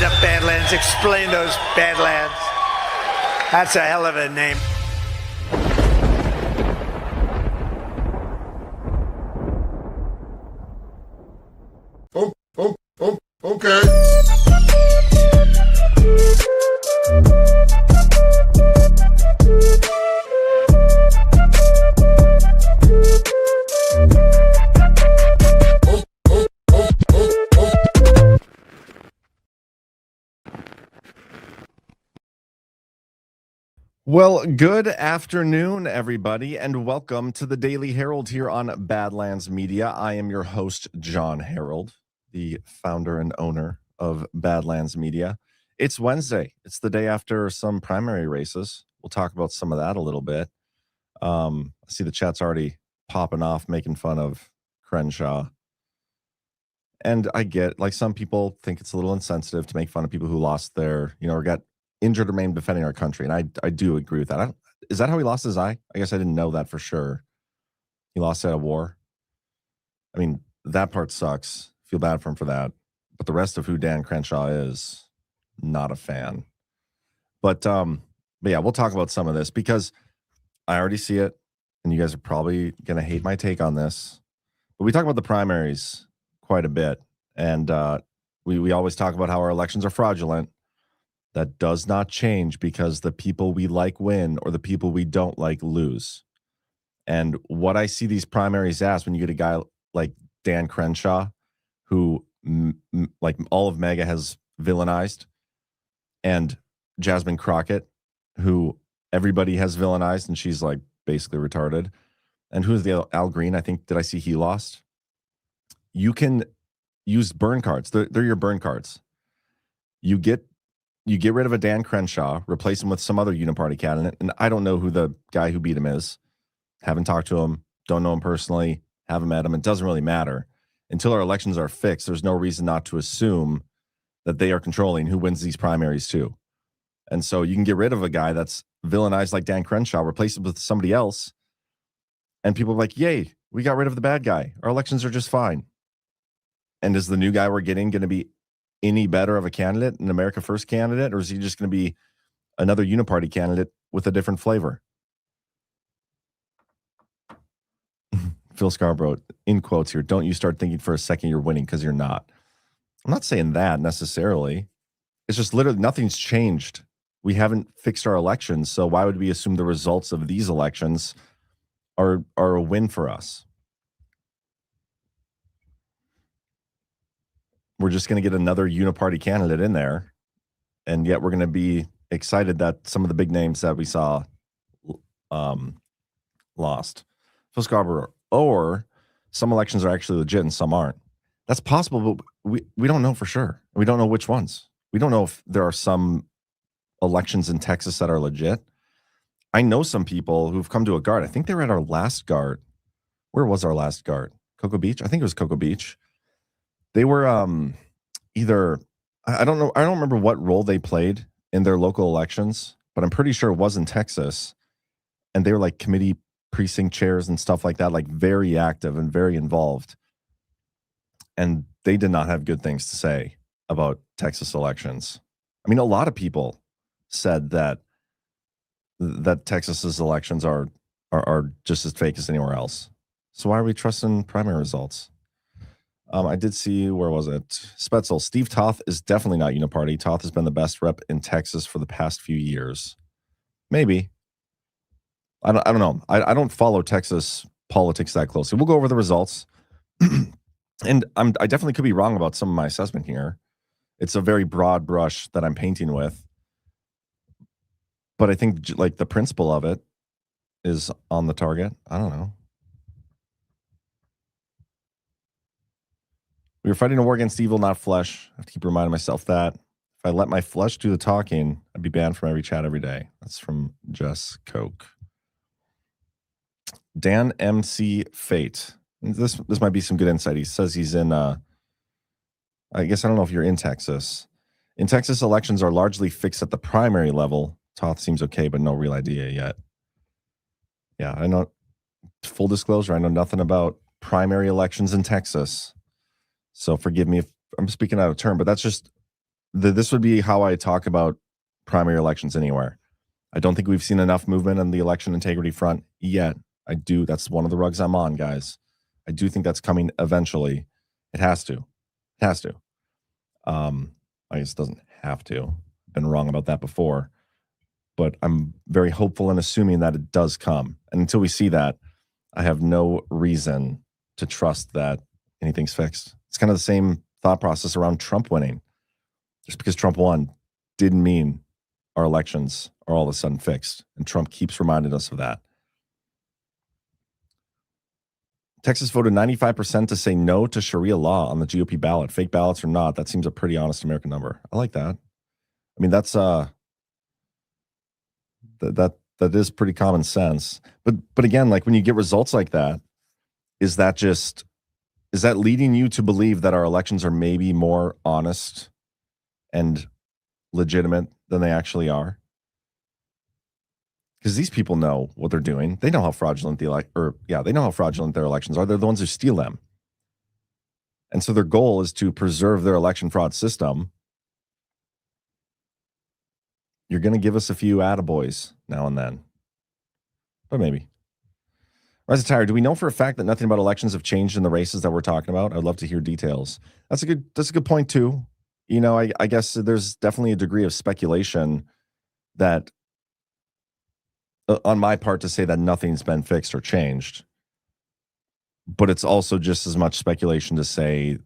the Badlands. Explain those Badlands. That's a hell of a name. Okay. Well, good afternoon, everybody, and welcome to the Daily Herald here on Badlands Media. I am your host, Jon Herold, the founder and owner of Badlands Media. It's Wednesday. It's the day after some primary races. We'll talk about some of that a little bit. I see the chat's already popping off, making fun of Crenshaw. And I get, like, some people think it's a little insensitive to make fun of people who lost their, or got injured or maimed defending our country. And I do agree with that. Is that how he lost his eye? I guess I didn't know that for sure. He lost at a war. I mean, that part sucks. Feel bad for him for that. But the rest of who Dan Crenshaw is, not a fan. But yeah, we'll talk about some of this because I already see it. And you guys are probably going to hate my take on this. But we talk about the primaries quite a bit. And we always talk about how our elections are fraudulent. That does not change because the people we like win or the people we don't like lose. And what I see these primaries as, when you get a guy like Dan Crenshaw, who like all of MAGA has villainized, and Jasmine Crockett, who everybody has villainized, and she's like basically retarded. And who's the Al Green? I think, did I see he lost? You can use burn cards. They're your burn cards. You get rid of a Dan Crenshaw, replace him with some other uniparty candidate. And I don't know who the guy who beat him is. Haven't talked to him. Don't know him personally. Haven't met him. It doesn't really matter. Until our elections are fixed, there's no reason not to assume that they are controlling who wins these primaries too. And so you can get rid of a guy that's villainized like Dan Crenshaw, replace him with somebody else. And people are like, yay, we got rid of the bad guy. Our elections are just fine. And is the new guy we're getting going to be any better of a candidate, an America First candidate, or is he just going to be another uniparty candidate with a different flavor? Phil Scarborough, in quotes here, don't you start thinking for a second you're winning, because you're not. I'm not saying that necessarily. It's just literally nothing's changed. We haven't fixed our elections, so why would we assume the results of these elections are a win for us? We're just going to get another uniparty candidate in there, and yet we're going to be excited that some of the big names that we saw lost. Phil Scarborough, or some elections are actually legit and some aren't. That's possible, but we don't know for sure. We don't know which ones. We don't know if there are some elections in Texas that are legit. I know some people who've come to a guard. I think they were at our last guard. Where was our last guard? Cocoa Beach? I think it was Cocoa Beach. They were either, I don't know, I don't remember what role they played in their local elections, but I'm pretty sure it was in Texas. And they were like committee precinct chairs and stuff like that, like very active and very involved. And they did not have good things to say about Texas elections. I mean, a lot of people said that Texas's elections are just as fake as anywhere else. So why are we trusting primary results? I did see, where was it? Spetzel. Steve Toth is definitely not uniparty. Toth has been the best rep in Texas for the past few years. Maybe. I don't know. I don't follow Texas politics that closely. We'll go over the results. And I definitely could be wrong about some of my assessment here. It's a very broad brush that I'm painting with. But I think like the principle of it is on the target. I don't know. We were fighting a war against evil, not flesh. I have to keep reminding myself that. If I let my flesh do the talking, I'd be banned from every chat every day. That's from Jess Coke. Dan MC Fate. This might be some good insight. He says he's in, I guess I don't know if you're in Texas. In Texas, elections are largely fixed at the primary level. Toth seems okay, but no real idea yet. Yeah, I know. Full disclosure, I know nothing about primary elections in Texas. So forgive me if I'm speaking out of turn, but that's just this would be how I talk about primary elections anywhere. I don't think we've seen enough movement on the election integrity front yet. That's one of the rugs I'm on, guys. I do think that's coming eventually. It has to. It has to. I guess it doesn't have to. Been wrong about that before. But I'm very hopeful and assuming that it does come. And until we see that, I have no reason to trust that anything's fixed. It's kind of the same thought process around Trump winning. Just because Trump won didn't mean our elections are all of a sudden fixed. And Trump keeps reminding us of that. Texas voted 95% to say no to Sharia law on the GOP ballot. Fake ballots or not, that seems a pretty honest American number. I like that. I mean, that's that is pretty common sense. But again, like when you get results like that, is that leading you to believe that our elections are maybe more honest and legitimate than they actually are? Because these people know what they're doing. They know how fraudulent they know how fraudulent their elections are. They're the ones who steal them. And so their goal is to preserve their election fraud system. You're going to give us a few attaboys now and then. But maybe. Rise of Tire, do we know for a fact that nothing about elections have changed in the races that we're talking about? I'd love to hear details. That's a good point too. You know, I guess there's definitely a degree of speculation that on my part to say that nothing's been fixed or changed. But it's also just as much speculation to say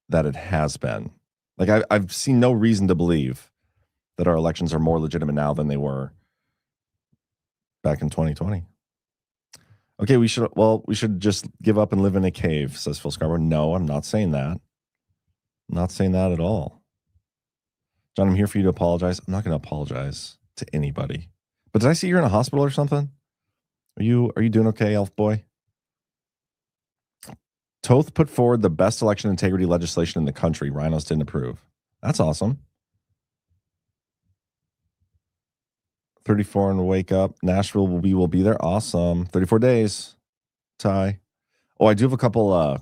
that it has been. Like I've seen no reason to believe that our elections are more legitimate now than they were back in 2020. Okay, we should just give up and live in a cave, says Phil Scarborough. No, I'm not saying that. I'm not saying that at all. John, I'm here for you to apologize. I'm not going to apologize to anybody. But did I see you're in a hospital or something? Are you doing okay, Elf Boy? Toth put forward the best election integrity legislation in the country. Rhinos didn't approve. That's awesome. 34 and wake up. Nashville will be there. Awesome. 34 days. Ty. Oh, I do have a couple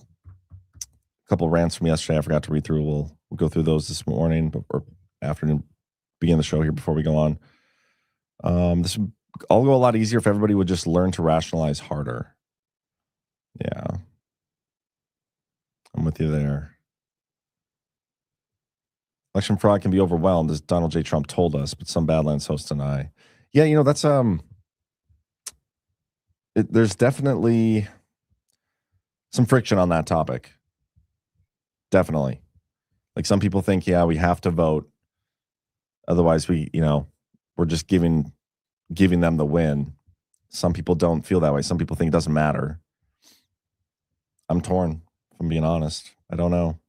rants from yesterday. I forgot to read through. We'll go through those this morning or afternoon. Begin the show here before we go on. This would all go a lot easier if everybody would just learn to rationalize harder. Yeah. I'm with you there. Election fraud can be overwhelmed, as Donald J. Trump told us, but some Badlands hosts deny. Yeah, you know, that's there's definitely some friction on that topic. Definitely. Like some people think, yeah, we have to vote. Otherwise we're just giving them the win. Some people don't feel that way. Some people think it doesn't matter. I'm torn, if I'm being honest. I don't know.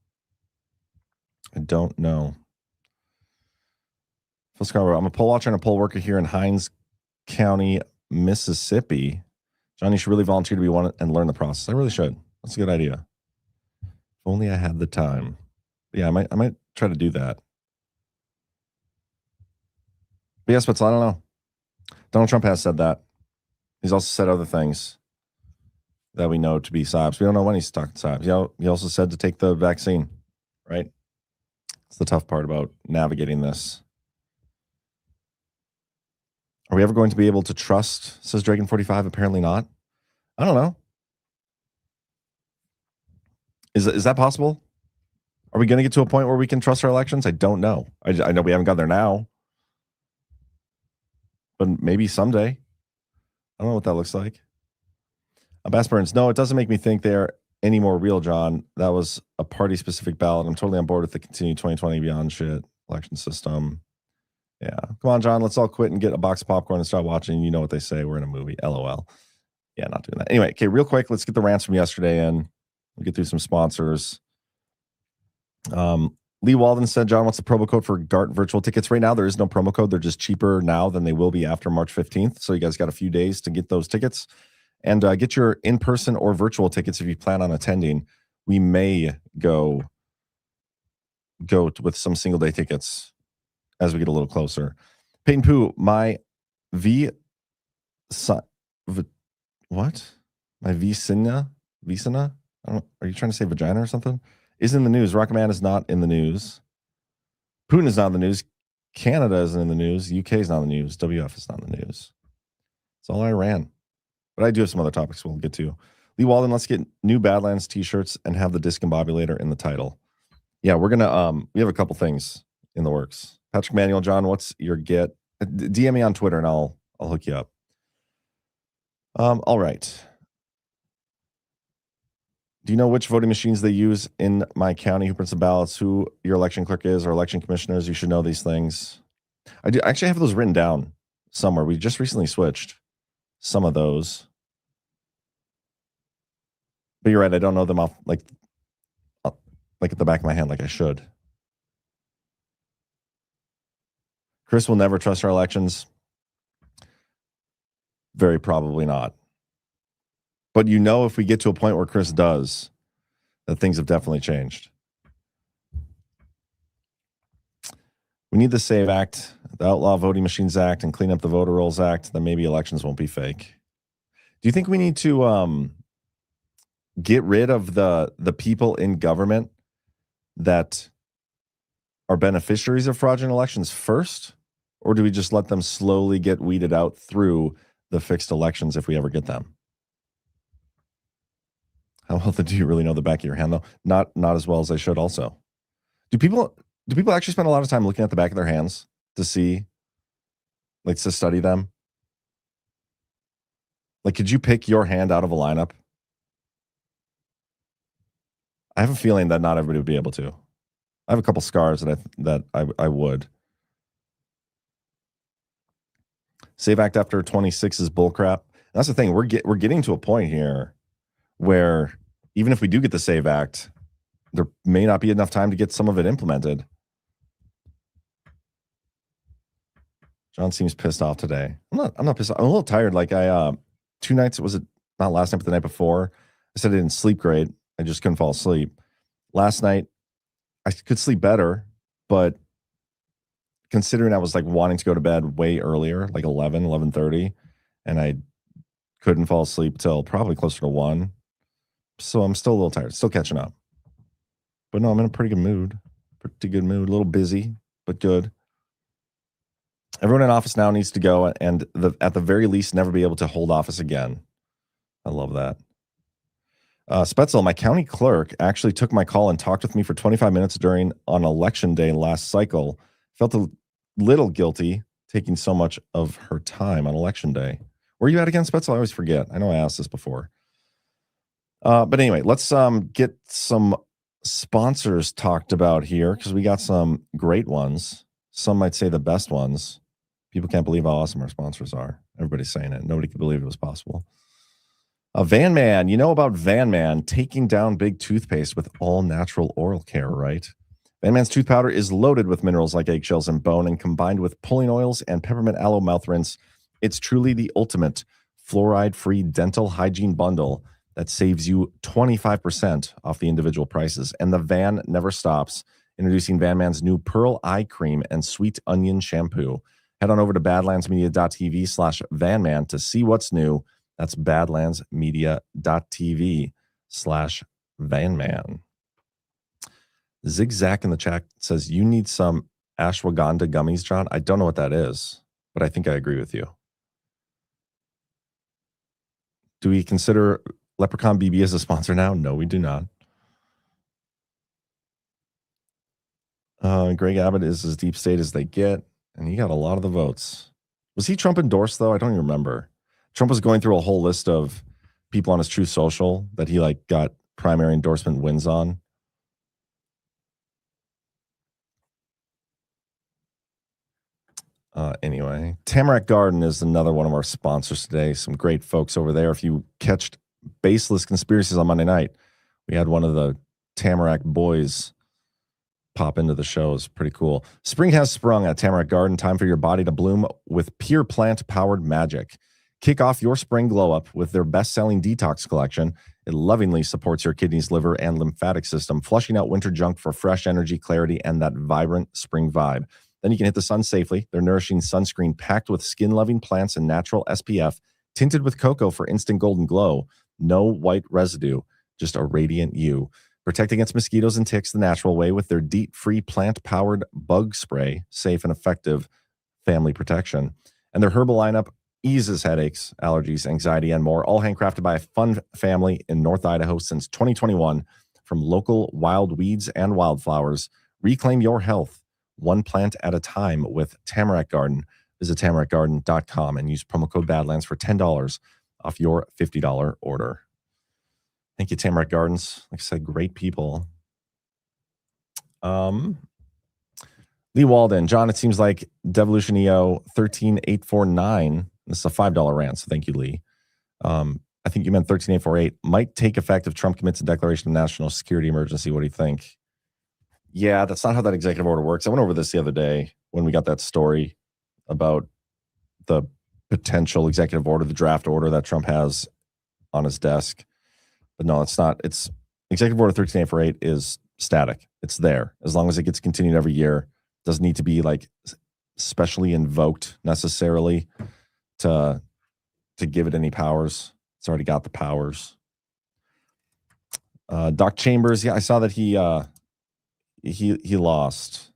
Phil Scarborough, I'm a poll watcher and a poll worker here in Hinds County, Mississippi. John, you should really volunteer to be one and learn the process. I really should. That's a good idea. If only I had the time. But yeah, I might try to do that. But yes, but I don't know. Donald Trump has said that. He's also said other things that we know to be psyops. We don't know when he's talking psyops. He also said to take the vaccine, right? It's the tough part about navigating this. Are we ever going to be able to trust, says Dragon45? Apparently not. I don't know. Is that possible? Are we going to get to a point where we can trust our elections? I don't know. I know we haven't got there now. But maybe someday. I don't know what that looks like. Bass Burns, no, it doesn't make me think they're any more real, John. That was a party-specific ballot. I'm totally on board with the continued 2020 beyond shit election system. Yeah. Come on, John. Let's all quit and get a box of popcorn and start watching. You know what they say. We're in a movie. LOL. Yeah, not doing that. Anyway, okay, real quick. Let's get the rants from yesterday in. We'll get through some sponsors. Lee Walden said, John, what's the promo code for GART virtual tickets? Right now, there is no promo code. They're just cheaper now than they will be after March 15th. So you guys got a few days to get those tickets. And get your in-person or virtual tickets if you plan on attending. We may go with some single-day tickets as we get a little closer. Peyton Pooh, my what? My Vicina? Are you trying to say vagina or something? Is in the news. Rockman is not in the news. Putin is not in the news. Canada isn't in the news. UK is not in the news. WF is not in the news. It's all Iran. But I do have some other topics we'll get to. Lee Walden, let's get new Badlands t-shirts and have the discombobulator in the title. Yeah, we're gonna we have a couple things in the works. Patrick Manuel, John, what's your get? DM me on Twitter and I'll hook you up. All right. Do you know which voting machines they use in my county? Who prints the ballots? Who your election clerk is, or election commissioners? You should know these things. I do actually have those written down somewhere. We just recently switched some of those. But you're right, I don't know them off like at the back of my hand like I should. Chris will never trust our elections. Very probably not. But you know, if we get to a point where Chris does, that things have definitely changed. We need the SAVE Act, the Outlaw Voting Machines Act, and Clean Up the Voter Rolls Act. Then maybe elections won't be fake. Do you think we need to get rid of the people in government that are beneficiaries of fraudulent elections first? Or do we just let them slowly get weeded out through the fixed elections if we ever get them? How well do you really know the back of your hand, though? Not as well as I should also. Do people actually spend a lot of time looking at the back of their hands to see, like, to study them? Like, could you pick your hand out of a lineup? I have a feeling that not everybody would be able to. I have a couple scars that I would. SAVE Act after 26 is bullcrap. That's the thing. We're getting to a point here where even if we do get the SAVE Act, there may not be enough time to get some of it implemented. John seems pissed off today. I'm not pissed off. I'm a little tired. Like 2 nights, was it not last night, but the night before? I said I didn't sleep great. I just couldn't fall asleep. Last night, I could sleep better, but considering I was like wanting to go to bed way earlier, like 11:30, and I couldn't fall asleep till probably closer to 1. So I'm still a little tired, still catching up. But no, I'm in a pretty good mood. A little busy, but good. Everyone in office now needs to go and at the very least never be able to hold office again. I love that. Spetzel, my county clerk, actually took my call and talked with me for 25 minutes on election day last cycle. Felt a little guilty taking so much of her time on election day. Where are you at again, Spetzel? I always forget. I know I asked this before. But anyway, let's get some sponsors talked about here because we got some great ones. Some might say the best ones. People can't believe how awesome our sponsors are. Everybody's saying it. Nobody could believe it was possible. Van Man, you know about Van Man taking down big toothpaste with all natural oral care, right? Van Man's tooth powder is loaded with minerals like eggshells and bone, and combined with pulling oils and peppermint aloe mouth rinse, it's truly the ultimate fluoride-free dental hygiene bundle that saves you 25% off the individual prices. And the van never stops. Introducing Van Man's new Pearl Eye Cream and Sweet Onion Shampoo. Head on over to badlandsmedia.tv/vanman to see what's new. That's badlandsmedia.tv/vanman. Zigzag in the chat says, you need some ashwagandha gummies, John. I don't know what that is, but I think I agree with you. Do we consider Leprechaun BB as a sponsor now? No, we do not. Greg Abbott is as deep state as they get, and he got a lot of the votes. Was he Trump endorsed, though? I don't even remember. Trump was going through a whole list of people on his Truth Social that he got primary endorsement wins on. Anyway, Tamarack Garden is another one of our sponsors today. Some great folks over there. If you catched Baseless Conspiracies on Monday night, we had one of the Tamarack boys pop into the show. Is pretty cool. Spring has sprung at Tamarack Garden. Time for your body to bloom with pure plant-powered magic. Kick off your spring glow-up with their best-selling detox collection. It lovingly supports your kidneys, liver, and lymphatic system, flushing out winter junk for fresh energy, clarity, and that vibrant spring vibe. Then you can hit the sun safely. Their nourishing sunscreen packed with skin-loving plants and natural SPF, tinted with cocoa for instant golden glow. No white residue, just a radiant you. Protect against mosquitoes and ticks the natural way with their DEET-free plant-powered bug spray, safe and effective family protection. And their herbal lineup eases headaches, allergies, anxiety, and more, all handcrafted by a fun family in North Idaho since 2021. From local wild weeds and wildflowers, reclaim your health one plant at a time with Tamarack Garden. Visit tamaracgarden.com and use promo code Badlands for $10 off your $50 order. Thank you, Tamarack Gardens. Like I said, great people. Lee Walden, John, it seems like Devolution EO 13849. This is a $5 rant, so thank you, Lee. I think you meant 13848 might take effect if Trump commits a declaration of national security emergency. What do you think? Yeah, that's not how that executive order works. I went over this the other day when we got that story about the potential executive order, the draft order that Trump has on his desk. But no, it's not. It's executive order 13848 is static. It's there. As long as it gets continued every year, doesn't need to be like specially invoked necessarily to give it any powers. It's already got the powers. Doc Chambers, yeah, I saw that he lost.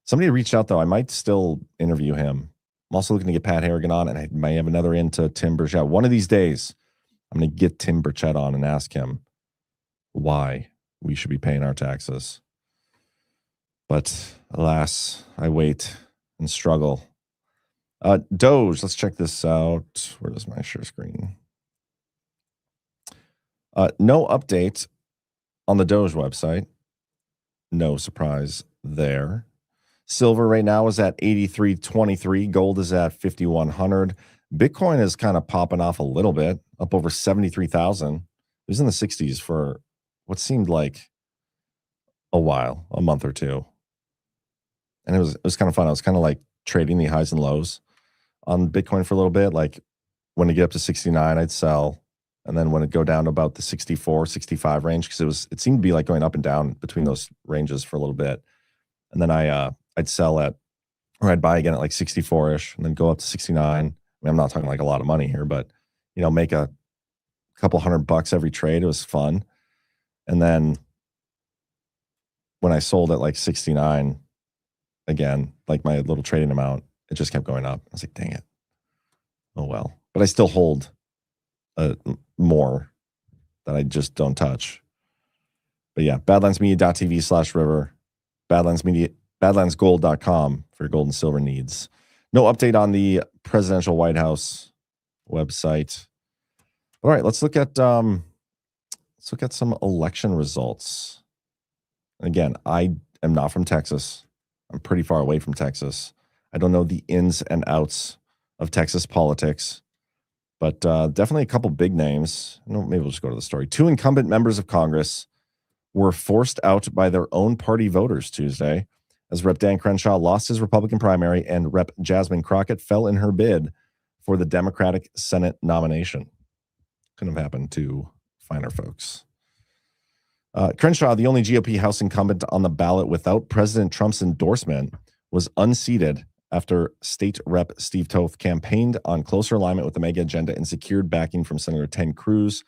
Somebody reached out though. I might still interview him. I'm also looking to get Pat Harrigan on, and I might have another into Tim Burchett. One of these days, I'm going to get Tim Burchett on and ask him why we should be paying our taxes. But alas, I wait and struggle. Doge, let's check this out. Where does my share screen? No update on the Doge website. No surprise there. Silver right now is at 83.23. Gold is at 5,100. Bitcoin is kind of popping off a little bit, up over 73,000. It was in the 60s for what seemed like a while, a month or two. And it was kind of fun. I was kind of like trading the highs and lows on Bitcoin for a little bit. Like when it get up to 69, I'd sell. And then when it go down to about the 64, 65 range, because it seemed to be like going up and down between those ranges for a little bit. And then I'd sell at, or I'd buy again at like 64-ish and then go up to 69. I mean, I'm not talking like a lot of money here, but make a couple $100 every trade. It was fun. And then when I sold at like 69, again, like my little trading amount, it just kept going up. I was like, dang it. Oh, well. But I still hold more that I just don't touch. But yeah, badlandsmedia.tv/river, badlandsgold.com for your gold and silver needs. No update on the presidential White House website. All right, let's look at some election results. Again, I am not from Texas. I'm pretty far away from Texas. I don't know the ins and outs of Texas politics, but definitely a couple big names. Maybe we'll just go to the story. 2 incumbent members of Congress were forced out by their own party voters Tuesday as Rep. Dan Crenshaw lost his Republican primary and Rep. Jasmine Crockett fell in her bid for the Democratic Senate nomination. Couldn't have happened to finer folks. Crenshaw, the only GOP House incumbent on the ballot without President Trump's endorsement, was unseated after State Rep. Steve Toth campaigned on closer alignment with the mega agenda and secured backing from Senator Ted Cruz.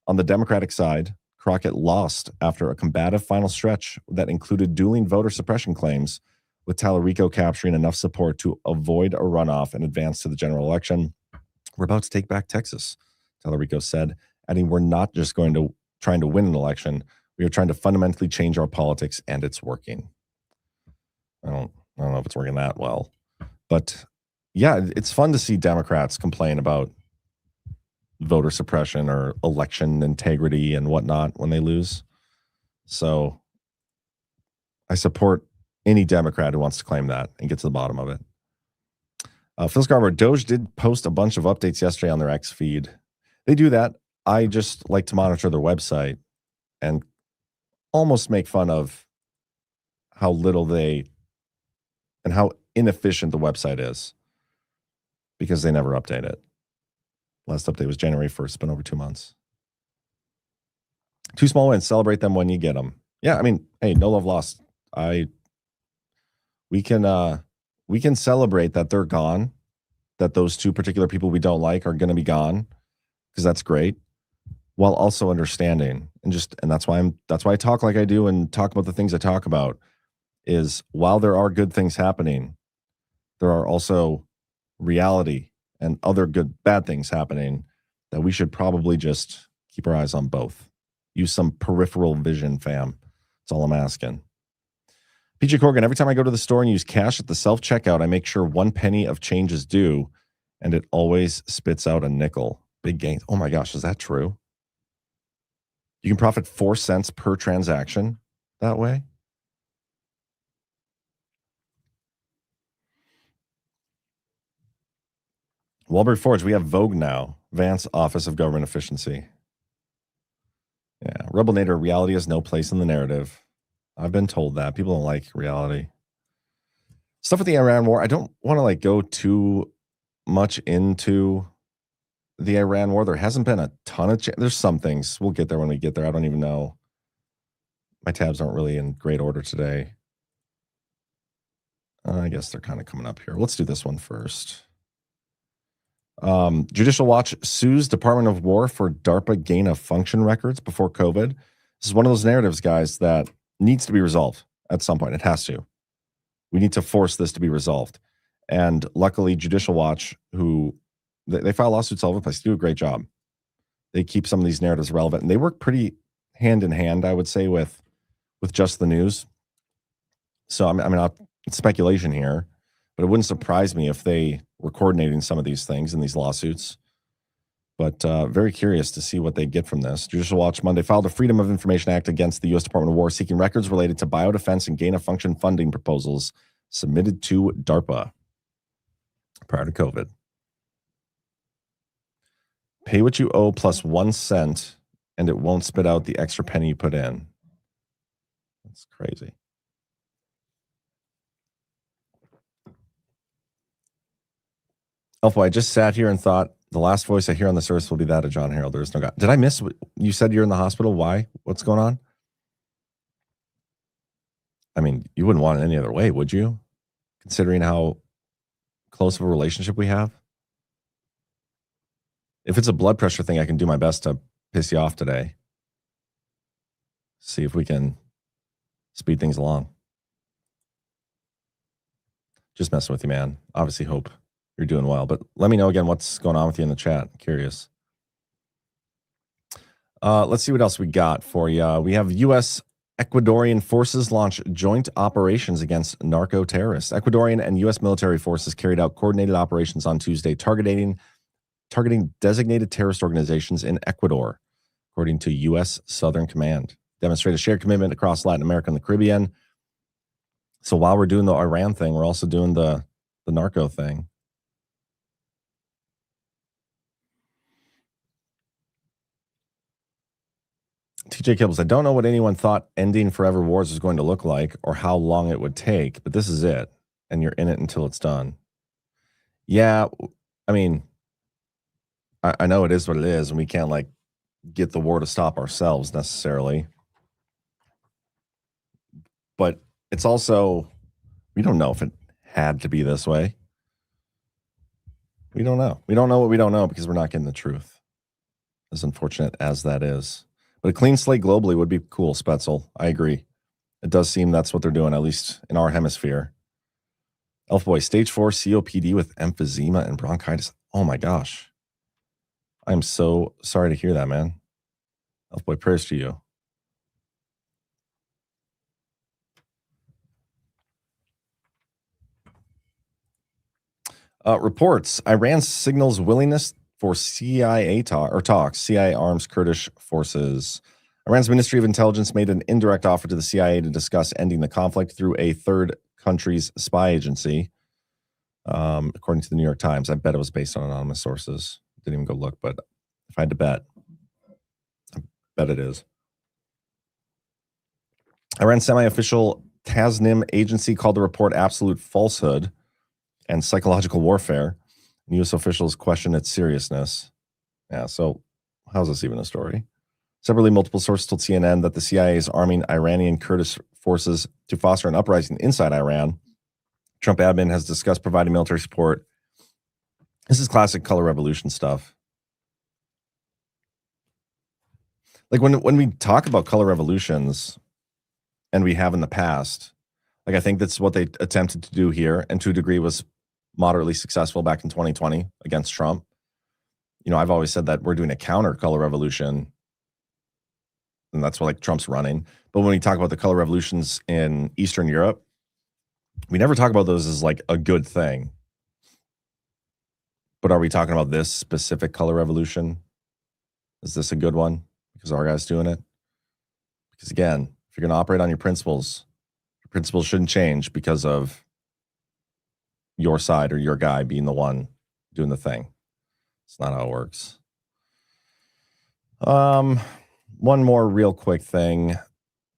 On the Democratic side, Crockett lost after a combative final stretch that included dueling voter suppression claims, with Tallarico capturing enough support to avoid a runoff and advance to the general election. We're about to take back Texas, Tallarico said, adding, we're not just trying to win an election. We are trying to fundamentally change our politics, and it's working. I don't know if it's working that well. But yeah, it's fun to see Democrats complain about voter suppression or election integrity and whatnot when they lose. So I support any Democrat who wants to claim that and get to the bottom of it. Phil Scarborough, Doge did post a bunch of updates yesterday on their X feed. They do that. I just like to monitor their website and almost make fun of how little and how inefficient the website is because they never update it. Last update was January 1st. It's been over 2 months. 2 small wins. Celebrate them when you get them. Yeah, I mean, hey, no love lost. We can celebrate that they're gone, that those 2 particular people we don't like are going to be gone, because that's great. while also understanding and that's why I talk like I do and talk about the things I talk about is while there are good things happening, there are also reality and other bad things happening that we should probably just keep our eyes on both. Use some peripheral vision, fam. That's all I'm asking. PJ Corgan, every time I go to the store and use cash at the self-checkout, I make sure 1 penny of change is due, and it always spits out a nickel. Big gains. Oh my gosh, is that true? You can profit 4 cents per transaction that way? Walbury Forge, we have Vogue now. Vance Office of Government Efficiency. Yeah, Rebel Nader, reality has no place in the narrative. I've been told that. People don't like reality. Stuff with the Iran war, I don't want to go too much into the Iran war. There hasn't been a ton of there's some things. We'll get there when we get there. I don't even know. My tabs aren't really in great order today. I guess they're kind of coming up here. Let's do this one first. Judicial Watch sues Department of War for DARPA gain of function records before COVID. This is one of those narratives, guys, that needs to be resolved at some point. It has to. We need to force this to be resolved. And luckily, Judicial Watch, who they file lawsuits all over the place, do a great job. They keep some of these narratives relevant, and they work pretty hand in hand, I would say, with Just the News. So it's speculation here, but it wouldn't surprise me if they were coordinating some of these things in these lawsuits. But very curious to see what they get from this. Judicial Watch Monday filed a Freedom of Information Act against the U.S. Department of War, seeking records related to biodefense and gain-of-function funding proposals submitted to DARPA prior to COVID. Pay what you owe plus 1 cent, and it won't spit out the extra penny you put in. That's crazy. Elfboy, I just sat here and thought the last voice I hear on the service will be that of Jon Herold. There is no God. Did I miss what you said? You're in the hospital. Why? What's going on? I mean, you wouldn't want it any other way, would you? Considering how close of a relationship we have. If it's a blood pressure thing, I can do my best to piss you off today. See if we can speed things along. Just messing with you, man. Obviously hope you're doing well, but let me know again what's going on with you in the chat. I'm curious. Let's see what else we got for you. We have U.S. Ecuadorian forces launch joint operations against narco terrorists. Ecuadorian and U.S. military forces carried out coordinated operations on Tuesday, targeting designated terrorist organizations in Ecuador, according to U.S. Southern Command. Demonstrate a shared commitment across Latin America and the Caribbean. So while we're doing the Iran thing, we're also doing the narco thing. TJ Kibbles, I don't know what anyone thought ending forever wars was going to look like or how long it would take, but this is it, and you're in it until it's done. Yeah, I mean, I know it is what it is, and we can't get the war to stop ourselves necessarily. But it's also, we don't know if it had to be this way. We don't know. We don't know what we don't know because we're not getting the truth. As unfortunate as that is. But a clean slate globally would be cool, Spetzel. I agree. It does seem that's what they're doing, at least in our hemisphere. Elfboy, stage 4 COPD with emphysema and bronchitis. Oh my gosh. I'm so sorry to hear that, man. Elfboy, prayers to you. Reports, Iran signals willingness for CIA talks. CIA arms Kurdish forces. Iran's Ministry of Intelligence made an indirect offer to the CIA to discuss ending the conflict through a third country's spy agency, according to the New York Times. I bet it was based on anonymous sources. Didn't even go look, but if I had to bet, I bet it is. Iran's semi-official Tasnim agency called the report absolute falsehood and psychological warfare. U.S. officials question its seriousness. Yeah, so how's this even a story? Separately, multiple sources told CNN that the CIA is arming Iranian Kurdish forces to foster an uprising inside Iran. Trump admin has discussed providing military support. This is classic color revolution stuff. Like when we talk about color revolutions, and we have in the past, like I think that's what they attempted to do here, and to a degree was moderately successful back in 2020 against Trump. You know, I've always said that we're doing a counter color revolution, and that's what like Trump's running. But when we talk about the color revolutions in Eastern Europe, we never talk about those as like a good thing. But are we talking about this specific color revolution? Is this a good one because our guy's doing it? Because again, if you're going to operate on your principles shouldn't change because of your side or your guy being the one doing the thing. It's not how it works. One more real quick thing,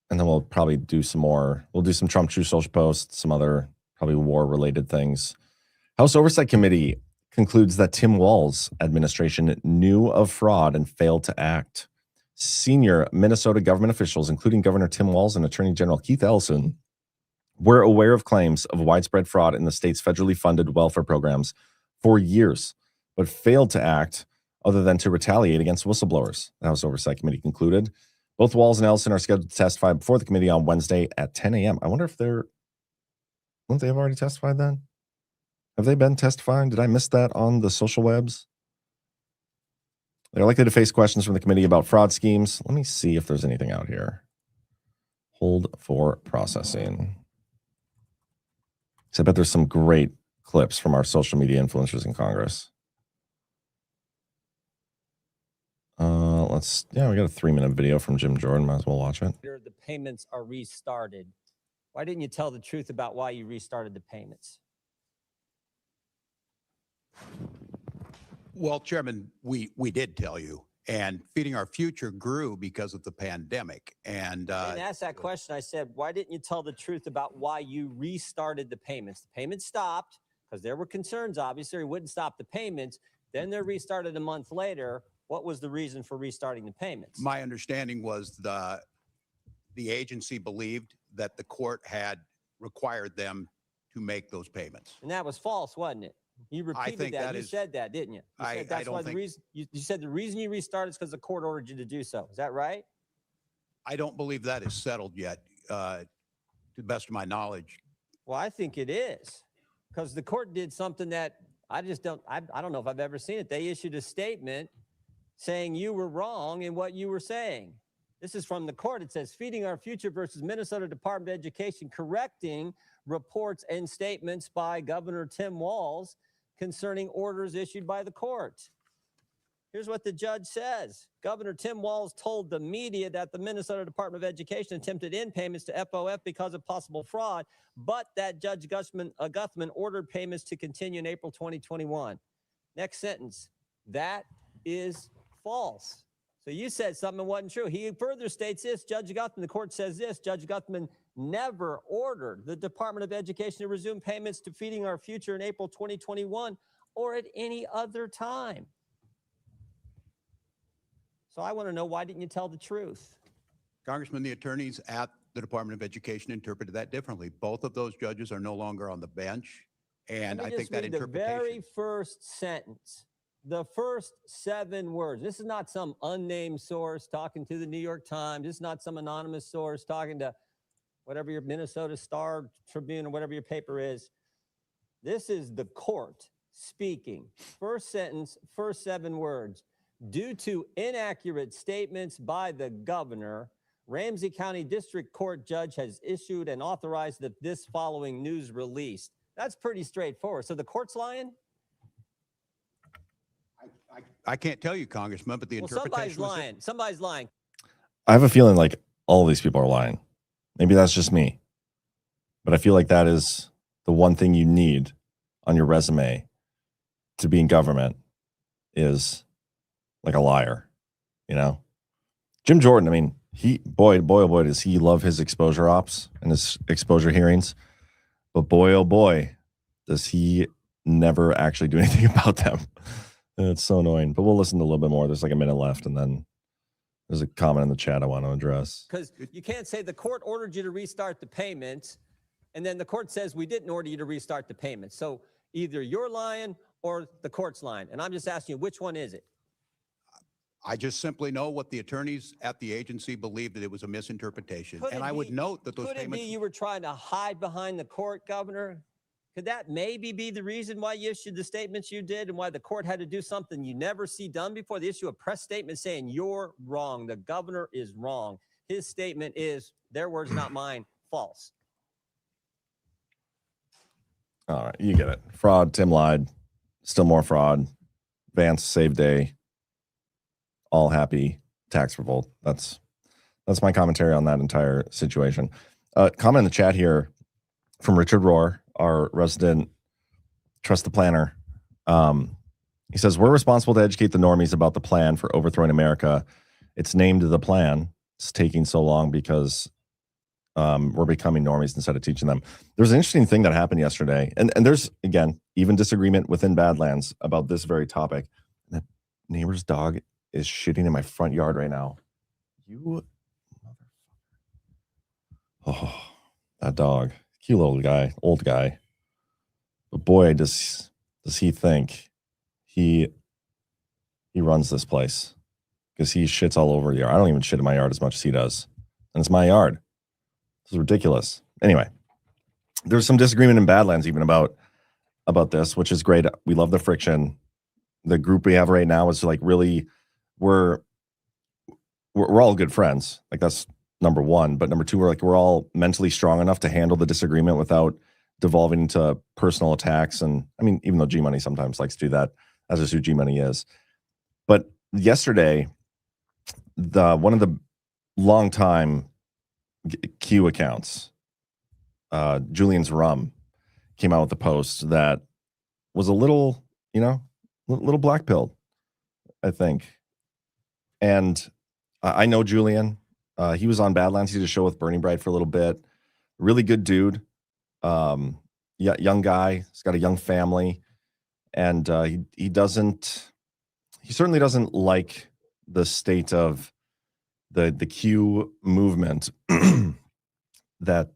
and then we'll probably do some more. We'll do some Trump True Social posts, some other probably war-related things. House Oversight Committee concludes that Tim Walz's administration knew of fraud and failed to act. Senior Minnesota government officials, including Governor Tim Walz and Attorney General Keith Ellison, were aware of claims of widespread fraud in the state's federally funded welfare programs for years, but failed to act other than to retaliate against whistleblowers, the House Oversight Committee concluded. Both Walz and Ellison are scheduled to testify before the committee on Wednesday at 10 a.m. I wonder if wouldn't they have already testified then? Have they been testifying? Did I miss that on the social webs? They're likely to face questions from the committee about fraud schemes. Let me see if there's anything out here. Hold for processing. So I bet there's some great clips from our social media influencers in Congress. We got a 3-minute video from Jim Jordan. Might as well watch it. The payments are restarted. Why didn't you tell the truth about why you restarted the payments? Well, Chairman, we did tell you, and Feeding Our Future grew because of the pandemic. And I didn't ask that question. I said, why didn't you tell the truth about why you restarted the payments? The payments stopped because there were concerns, obviously, it wouldn't stop the payments. Then they're restarted a month later. What was the reason for restarting the payments? My understanding was the agency believed that the court had required them to make those payments. And that was false, wasn't it? You repeated that. You said that, didn't you? You said that's why the reason you said the reason you restarted is because the court ordered you to do so. Is that right? I don't believe that is settled yet, to the best of my knowledge. Well, I think it is, because the court did something that I don't know if I've ever seen it. They issued a statement saying you were wrong in what you were saying. This is from the court. It says, Feeding Our Future versus Minnesota Department of Education, correcting reports and statements by Governor Tim Walz concerning orders issued by the court. Here's what the judge says. Governor Tim Walz told the media that the Minnesota Department of Education attempted in payments to FOF because of possible fraud, but that Judge Guthman ordered payments to continue in April 2021. Next sentence. That is false. So you said something that wasn't true. He further states this, Judge Guthman, the court says this, Judge Guthman never ordered the Department of Education to resume payments to Feeding Our Future in April 2021 or at any other time. So I want to know, why didn't you tell the truth? Congressman, the attorneys at the Department of Education interpreted that differently. Both of those judges are no longer on the bench, and I think that interpretation. The very first sentence, the first 7 words. This is not some unnamed source talking to the New York Times. This is not some anonymous source talking to whatever your Minnesota Star Tribune or whatever your paper is. This is the court speaking. First sentence, first 7 words. Due to inaccurate statements by the governor, Ramsey County District Court judge has issued and authorized this following news release. That's pretty straightforward. So the court's lying? I can't tell you, Congressman, but the interpretation somebody's lying. Somebody's lying. I have a feeling like all these people are lying. Maybe that's just me. But I feel like that is the one thing you need on your resume to be in government is like a liar, you know? Jim Jordan, I mean, boy, oh boy, does he love his exposure ops and his exposure hearings. But boy, oh boy, does he never actually do anything about them. It's so annoying. But we'll listen to a little bit more. There's like a minute left, and then there's a comment in the chat I want to address. Because you can't say the court ordered you to restart the payments, and then the court says we didn't order you to restart the payments. So either you're lying or the court's lying. And I'm just asking you, which one is it? I just simply know what the attorneys at the agency believed, that it was a misinterpretation. Could And it I would be- note that those Could it payments. be you were trying to hide behind the court, Governor? Could that maybe be the reason why you issued the statements you did and why the court had to do something you never see done before? They issue a press statement saying you're wrong. The governor is wrong. His statement is, their words, not mine, false. All right, you get it. Fraud. Tim lied. Still more fraud. Vance saved day. All happy. Tax revolt. That's my commentary on that entire situation. Comment in the chat here from Richard Rohr, our resident Trust the Planner. He says, we're responsible to educate the normies about the plan for overthrowing America. It's named the plan. It's taking so long because we're becoming normies instead of teaching them. There's an interesting thing that happened yesterday. And there's, again, even disagreement within Badlands about this very topic. The neighbor's dog is shitting in my front yard right now. You motherfucker. Oh, that dog. Cute little guy, old guy. But boy, does he think he runs this place, because he shits all over the yard. I don't even shit in my yard as much as he does. And it's my yard. This is ridiculous. Anyway, there's some disagreement in Badlands even about this, which is great. We love the friction. The group we have right now is like really, we're all good friends. Like, that's number one. But number two, we're all mentally strong enough to handle the disagreement without devolving into personal attacks. And I mean, even though G Money sometimes likes to do that, that's just who G Money is. But yesterday, one of the longtime Q accounts, Julian's Rum, came out with a post that was a little, little black-pilled, I think. And I know Julian. He was on Badlands. He did a show with Bernie Bright for a little bit. Really good dude. Young guy. He's got a young family. And he certainly doesn't like the state of the Q movement that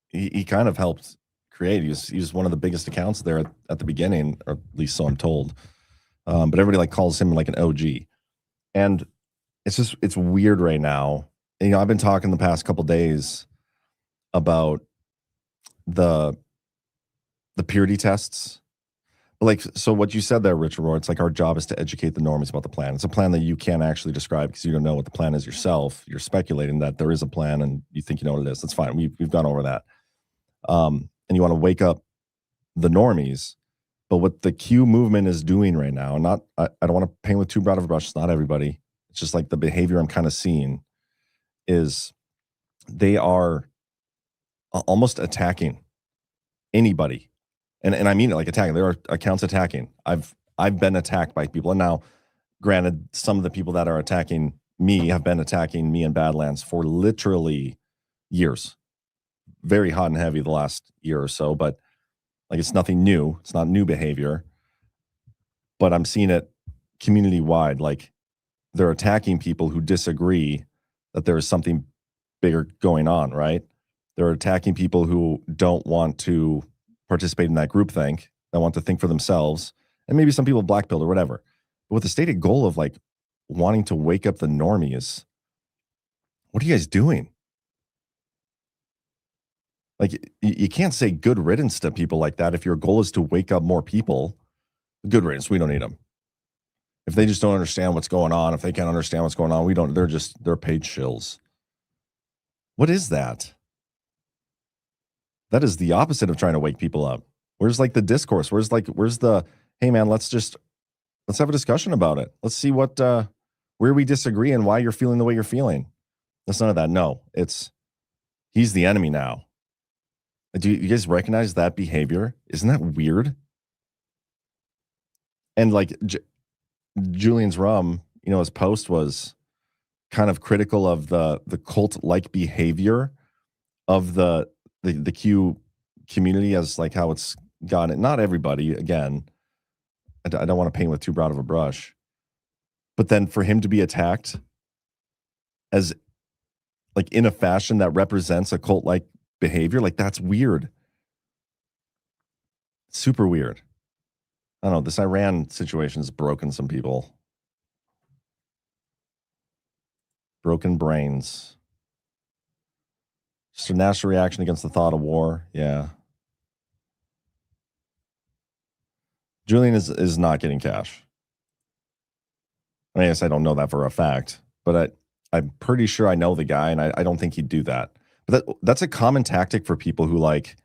he kind of helped create. He was one of the biggest accounts there at the beginning, or at least so I'm told. But everybody calls him like an OG. And it's weird right now. I've been talking the past couple days about the purity tests. So what you said there, Richard Rohr, it's like our job is to educate the normies about the plan. It's a plan that you can't actually describe because you don't know what the plan is yourself. You're speculating that there is a plan and you think you know what it is. That's fine. We've gone over that. And you want to wake up the normies. But what the Q movement is doing right now, I don't want to paint with too broad of a brush. It's not everybody. It's just like the behavior I'm kind of seeing is they are almost attacking anybody. And I mean it like attacking. There are accounts attacking. I've been attacked by people. And now, granted, some of the people that are attacking me have been attacking me in Badlands for literally years. Very hot and heavy the last year or so, but it's nothing new. It's not new behavior. But I'm seeing it community-wide. They're attacking people who disagree that there is something bigger going on, right? They're attacking people who don't want to participate in that groupthink, that want to think for themselves, and maybe some people black-pilled or whatever. But with the stated goal of wanting to wake up the normies, what are you guys doing? You can't say good riddance to people like that if your goal is to wake up more people. Good riddance, we don't need them. If they just don't understand what's going on, if they can't understand what's going on, they're paid shills. What is that? That is the opposite of trying to wake people up. Where's the discourse? Where's the, hey man, let's have a discussion about it. Let's see where we disagree and why you're feeling the way you're feeling. That's none of that. No, he's the enemy now. Do you guys recognize that behavior? Isn't that weird? And Julian's Rum, his post was kind of critical of the cult-like behavior of the Q community, as how it's gone. Not everybody, again, I don't want to paint with too broad of a brush, but then for him to be attacked as in a fashion that represents a cult-like behavior, that's weird. Super weird. I don't know. This Iran situation has broken some people. Broken brains. Just a natural reaction against the thought of war. Yeah. Julian is not getting cash. I guess I don't know that for a fact, but I'm pretty sure I know the guy, and I don't think he'd do that. But that's a common tactic for people who, like,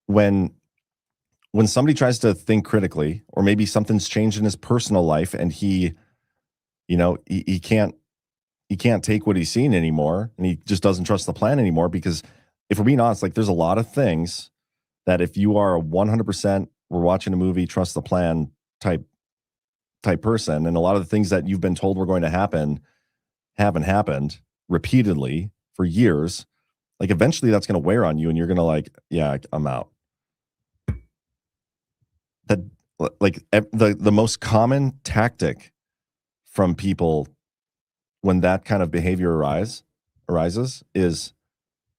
when somebody tries to think critically, or maybe something's changed in his personal life and he can't take what he's seen anymore, and he just doesn't trust the plan anymore. Because if we're being honest, like, there's a lot of things that if you are a 100% we're watching a movie, trust the plan type person, and a lot of the things that you've been told were going to happen haven't happened repeatedly for years, like, eventually that's going to wear on you, and you're going to, like, yeah, I'm out. That, like, the most common tactic from people when that kind of behavior arises is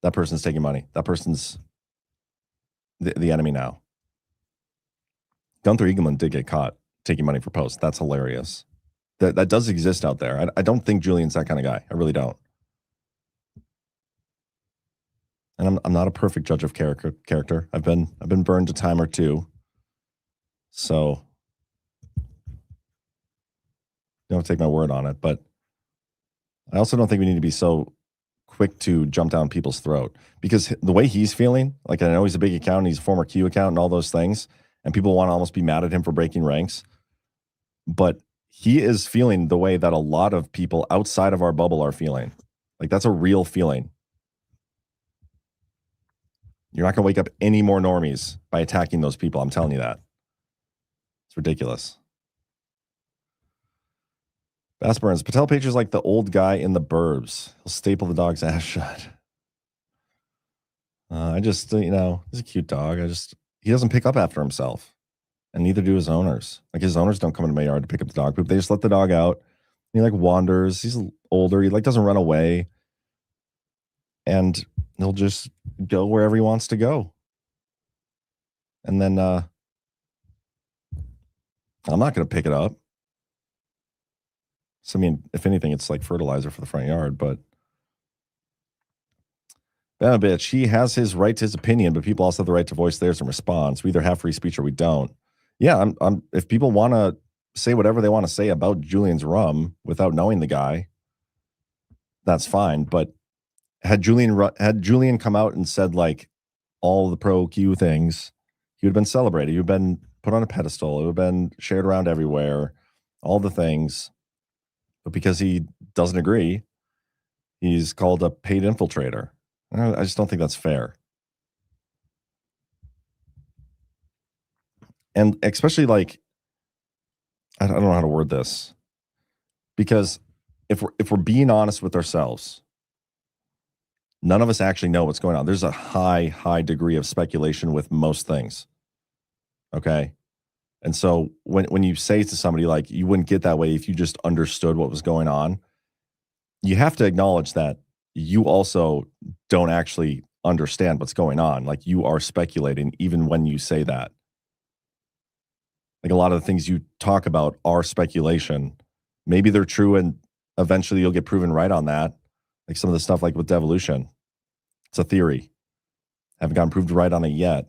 that person's taking money. That person's the enemy now. Gunther Eagleman did get caught taking money for posts. That's hilarious. That does exist out there. I don't think Julian's that kind of guy. I really don't. And I'm not a perfect judge of character. I've been burned a time or two. So you don't have to take my word on it. But I also don't think we need to be so quick to jump down people's throat, because the way he's feeling, like, I know he's a big account, he's a former Q account and all those things, and people want to almost be mad at him for breaking ranks. But he is feeling the way that a lot of people outside of our bubble are feeling. Like, that's a real feeling. You're not going to wake up any more normies by attacking those people. I'm telling you that. It's ridiculous. Bass Burns, Patel Page is like the old guy in The Burbs. He'll staple the dog's ass shut. I just, he's a cute dog. He doesn't pick up after himself, and neither do his owners. Like, his owners don't come into my yard to pick up the dog poop. They just let the dog out. He, like, wanders. He's older. He, like, doesn't run away, and he'll just go wherever he wants to go. And then I'm not going to pick it up. So, I mean, if anything, it's like fertilizer for the front yard. But that bitch, he has his right to his opinion, but people also have the right to voice theirs in response. We either have free speech or we don't. Yeah, I'm if people want to say whatever they want to say about Julian's rum without knowing the guy, that's fine. But had Julian come out and said, like, all the pro Q things, he would have been celebrated. He would have been put on a pedestal. It would have been shared around everywhere, all the things. But because he doesn't agree, he's called a paid infiltrator. I just don't think that's fair. And especially, like, I don't know how to word this, because if we're being honest with ourselves, none of us actually know what's going on. There's a high degree of speculation with most things. Okay. And so when you say to somebody, like, you wouldn't get that way if you just understood what was going on, you have to acknowledge that you also don't actually understand what's going on. Like, you are speculating even when you say that. Like, a lot of the things you talk about are speculation. Maybe they're true, and eventually you'll get proven right on that. Like some of the stuff, like with devolution, it's a theory. Haven't gotten proved right on it yet.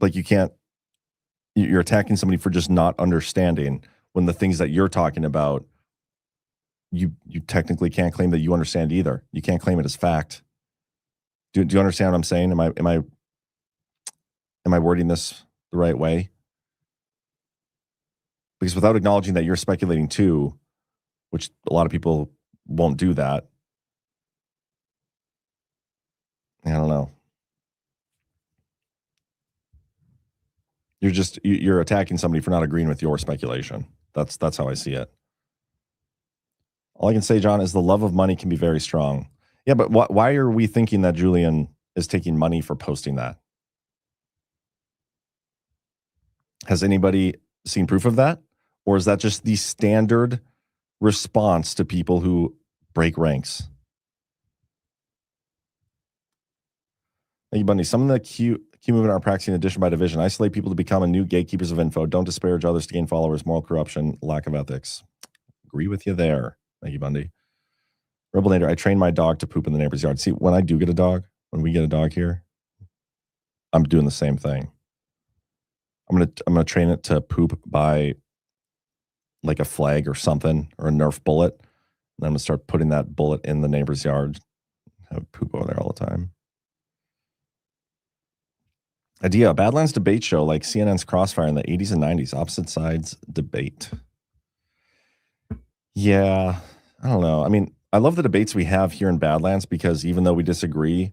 Like, you're attacking somebody for just not understanding, when the things that you're talking about, you technically can't claim that you understand either. You can't claim it as fact. Do you understand what I'm saying? Am I wording this the right way? Because without acknowledging that you're speculating too, which a lot of people won't do that, I don't know. You're attacking somebody for not agreeing with your speculation. That's how I see it. All I can say, John, is the love of money can be very strong. Yeah, but why are we thinking that Julian is taking money for posting that? Has anybody seen proof of that? Or is that just the standard response to people who break ranks? Thank you, Bundy. Some of the Q movement are practicing addition by division. Isolate people to become a new gatekeepers of info. Don't disparage others to gain followers. Moral corruption, lack of ethics. Agree with you there. Thank you, Bundy. Rebel Nader, I train my dog to poop in the neighbor's yard. See, when I do get a dog, when we get a dog here, I'm doing the same thing. I'm gonna train it to poop by like a flag or something, or a Nerf bullet. And I'm gonna start putting that bullet in the neighbor's yard. Have poop over there all the time. Idea, a Badlands debate show like CNN's Crossfire in the 80s and 90s. Opposite sides debate. Yeah, I don't know. I mean, I love the debates we have here in Badlands because even though we disagree,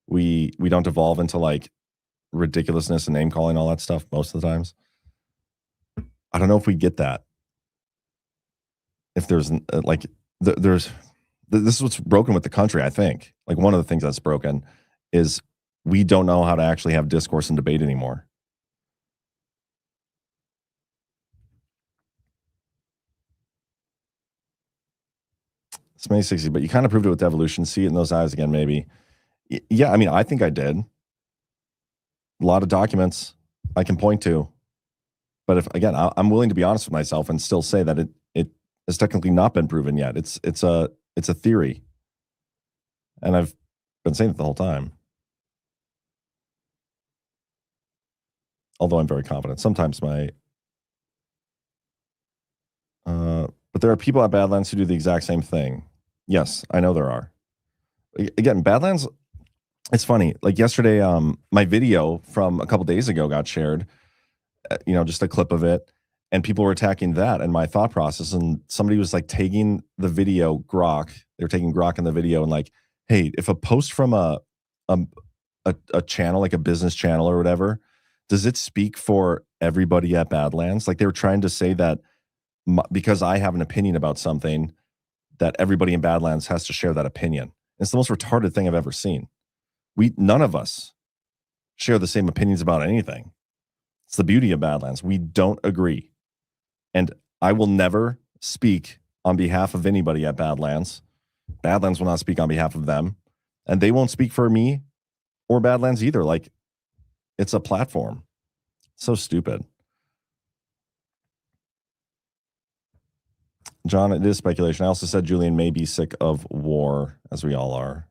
we don't devolve into like ridiculousness and name calling, all that stuff most of the times. I don't know if we get that. If there's this is what's broken with the country, I think. Like one of the things that's broken is we don't know how to actually have discourse and debate anymore. It's May 60, but you kind of proved it with evolution. See it in those eyes again, maybe. Yeah, I mean, I think I did. A lot of documents I can point to. But if again, I'm willing to be honest with myself and still say that it has technically not been proven yet. It's a theory. And I've been saying it the whole time. Although I'm very confident. Sometimes but there are people at Badlands who do the exact same thing. Yes, I know there are. Again, Badlands, it's funny. Like yesterday, my video from a couple days ago got shared, just a clip of it, and people were attacking that and my thought process. And somebody was like taking the video Grok. They were taking Grok in the video and like, hey, if a post from a channel, like a business channel or whatever, does it speak for everybody at Badlands? Like they were trying to say that because I have an opinion about something, that everybody in Badlands has to share that opinion. It's the most retarded thing I've ever seen. None of us share the same opinions about anything. It's the beauty of Badlands. We don't agree. And I will never speak on behalf of anybody at Badlands. Badlands will not speak on behalf of them. And they won't speak for me or Badlands either. Like, it's a platform. So stupid. John, it is speculation. I also said Julian may be sick of war, as we all are.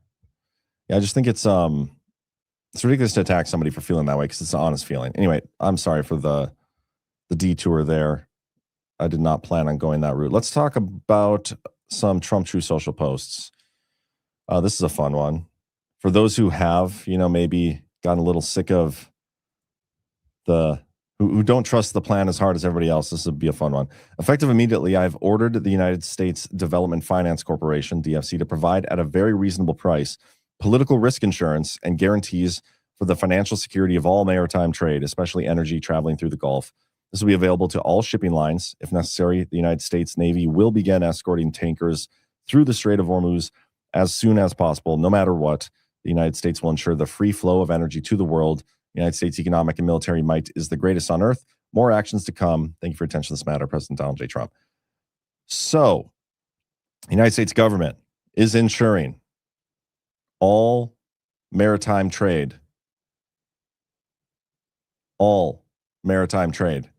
Yeah, I just think it's ridiculous to attack somebody for feeling that way because it's an honest feeling. Anyway, I'm sorry for the detour there. I did not plan on going that route. Let's talk about some Trump True Social posts. This is a fun one. For those who have, maybe gotten a little sick of who don't trust the plan as hard as everybody else, this would be a fun one. Effective immediately, I've ordered the United States Development Finance Corporation, DFC, to provide at a very reasonable price political risk insurance and guarantees for the financial security of all maritime trade, especially energy traveling through the Gulf. This will be available to all shipping lines. If necessary, the United States Navy will begin escorting tankers through the Strait of Hormuz as soon as possible. No matter what, the United States will ensure the free flow of energy to the world. The United States economic and military might is the greatest on earth. More actions to come. Thank you for your attention to this matter, President Donald J. Trump. So, the United States government is ensuring all maritime trade. All maritime trade.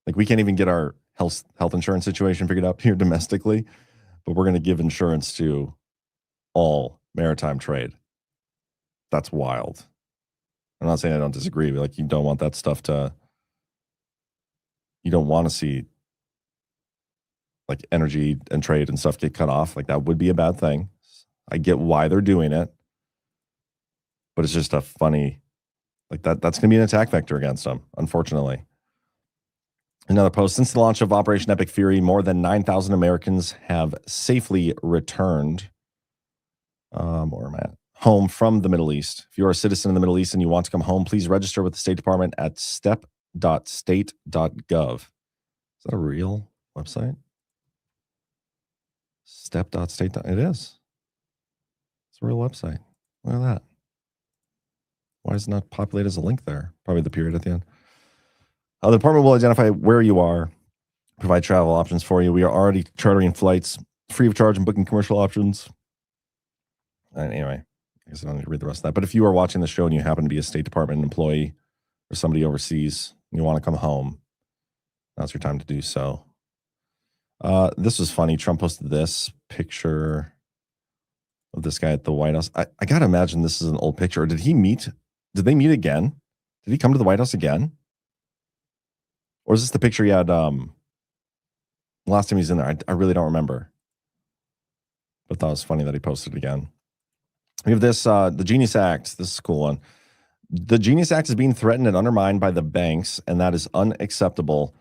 Like, we can't even get our health insurance situation figured out here domestically, but we're going to give insurance to all maritime trade. That's wild. I'm not saying I don't disagree, but like, you don't want that stuff you don't want to see like energy and trade and stuff get cut off. Like, that would be a bad thing. I get why they're doing it, but it's just a funny, like that's going to be an attack vector against them, unfortunately. Another post, since the launch of Operation Epic Fury, more than 9,000 Americans have safely returned home from the Middle East. If you're a citizen in the Middle East and you want to come home, please register with the State Department at step.state.gov. Is that a real website? Step.state. It is. It's a real website. Look at that. Why is it not populated as a link there? Probably the period at the end. The department will identify where you are, provide travel options for you. We are already chartering flights free of charge and booking commercial options. And anyway, I guess I don't need to read the rest of that. But if you are watching the show and you happen to be a State Department employee or somebody overseas and you want to come home, now's your time to do so. This was funny. Trump posted this picture of this guy at the White House. I got to imagine this is an old picture. Or did they meet again? Did he come to the White House again? Or is this the picture he had last time he's in there? I really don't remember. But that was funny that he posted again. We have this, the Genius Act. This is a cool one. The Genius Act is being threatened and undermined by the banks, and that is unacceptable.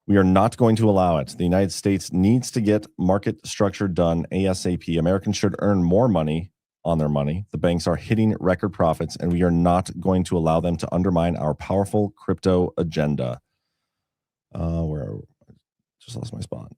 We are not going to allow it. The United States needs to get market structure done ASAP. Americans should earn more money on their money. The banks are hitting record profits, and we are not going to allow them to undermine our powerful crypto agenda. Where I just lost my spot.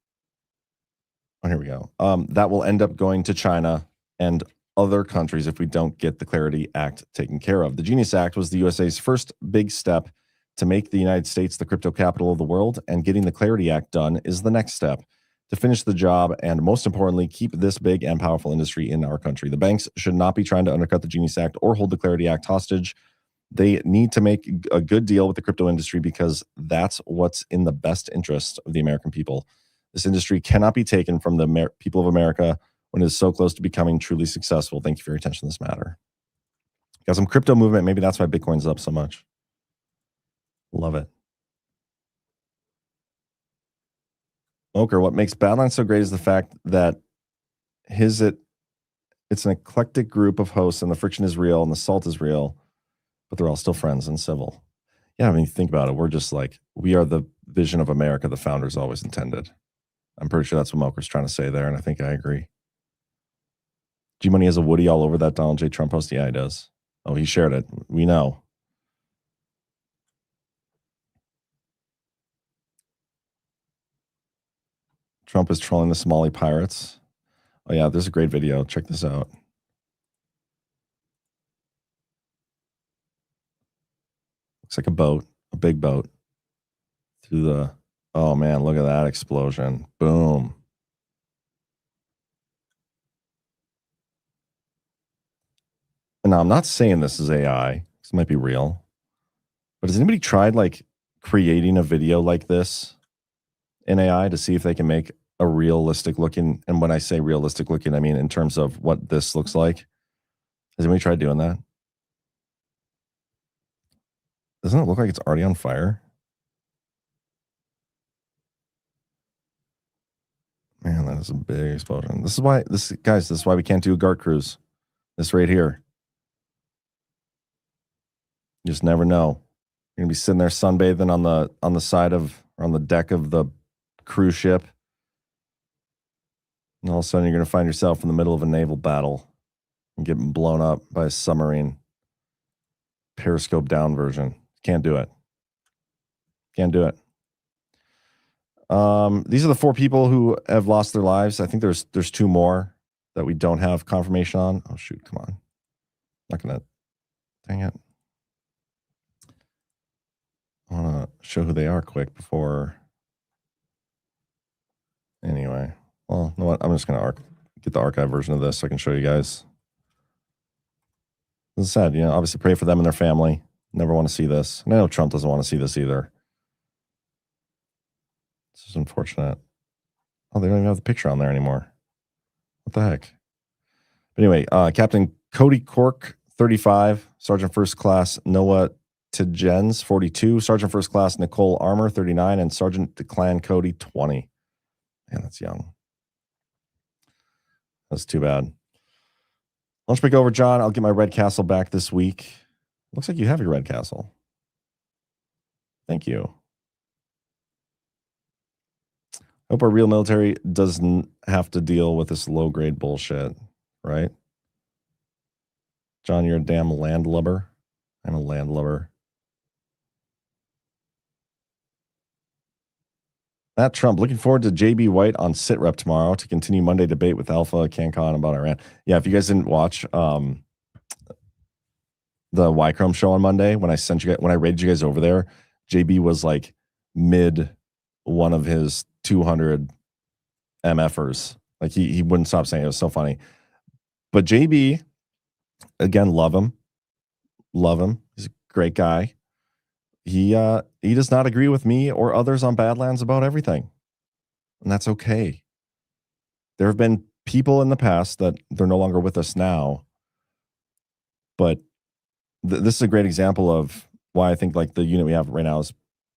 Oh, here we go. That will end up going to China and other countries if we don't get the Clarity Act taken care of. The Genius Act was the USA's first big step to make the United States the crypto capital of the world, and getting the Clarity Act done is the next step to finish the job and, most importantly, keep this big and powerful industry in our country. The banks should not be trying to undercut the Genius Act or hold the Clarity Act hostage. They need to make a good deal with the crypto industry because that's what's in the best interest of the American people. This industry cannot be taken from the people of America when it is so close to becoming truly successful. Thank you for your attention to this matter. Got some crypto movement. Maybe that's why Bitcoin's up so much. Love it. Oker, what makes Badlands so great is the fact that it's an eclectic group of hosts, and the friction is real and the salt is real, but they're all still friends and civil. Yeah, I mean, think about it. We're just like, we are the vision of America the founders always intended. I'm pretty sure that's what Moker's trying to say there, and I think I agree. G-Money has a Woody all over that Donald J. Trump post. Yeah, he does. Oh, he shared it. We know. Trump is trolling the Somali pirates. Oh, yeah, there's a great video. Check this out. Looks like a boat, a big boat. Through the, oh, man, look at that explosion. Boom. And now I'm not saying this is AI. This might be real. But has anybody tried, like, creating a video like this in AI to see if they can make a realistic looking, and when I say realistic looking, I mean in terms of what this looks like? Has anybody tried doing that? Doesn't it look like it's already on fire? Man, that is a big explosion. This is why we can't do a GART cruise. This right here. You just never know. You're gonna be sitting there sunbathing on the side of, or on the deck of the cruise ship, and all of a sudden you're gonna find yourself in the middle of a naval battle and getting blown up by a submarine. Periscope down version. Can't do it. Can't do it. These are the 4 people who have lost their lives. I think there's 2 more that we don't have confirmation on. Oh shoot, come on. I'm not gonna, dang it. I wanna show who they are quick before. Anyway, well, you know what? I'm just gonna get the archive version of this so I can show you guys. As I said, you know, obviously pray for them and their family. Never want to see this. And I know Trump doesn't want to see this either. This is unfortunate. Oh, they don't even have the picture on there anymore. What the heck? But anyway, Captain Cody Cork, 35, Sergeant First Class Noah Tijens, 42, Sergeant First Class Nicole Armour, 39, and Sergeant Declan Cody, 20. Man, that's young. That's too bad. Lunch break over, John. I'll get my Red Castle back this week. Looks like you have your Red Castle. Thank you. Hope our real military doesn't have to deal with this low-grade bullshit, right? John, you're a damn landlubber. I'm a landlubber. Matt Trump, looking forward to JB White on SitRep tomorrow to continue Monday debate with Alpha CanCon about Iran. Yeah, if you guys didn't watch the Y-Chrome show on Monday, when I rated you guys over there, JB was like mid one of his 200 MFers. Like he wouldn't stop saying it. It was so funny. But JB Again, love him. He's a great guy. He does not agree with me or others on Badlands about everything, and that's okay. There have been people in the past that they're no longer with us now, but this is a great example of why I think like the unit we have right now is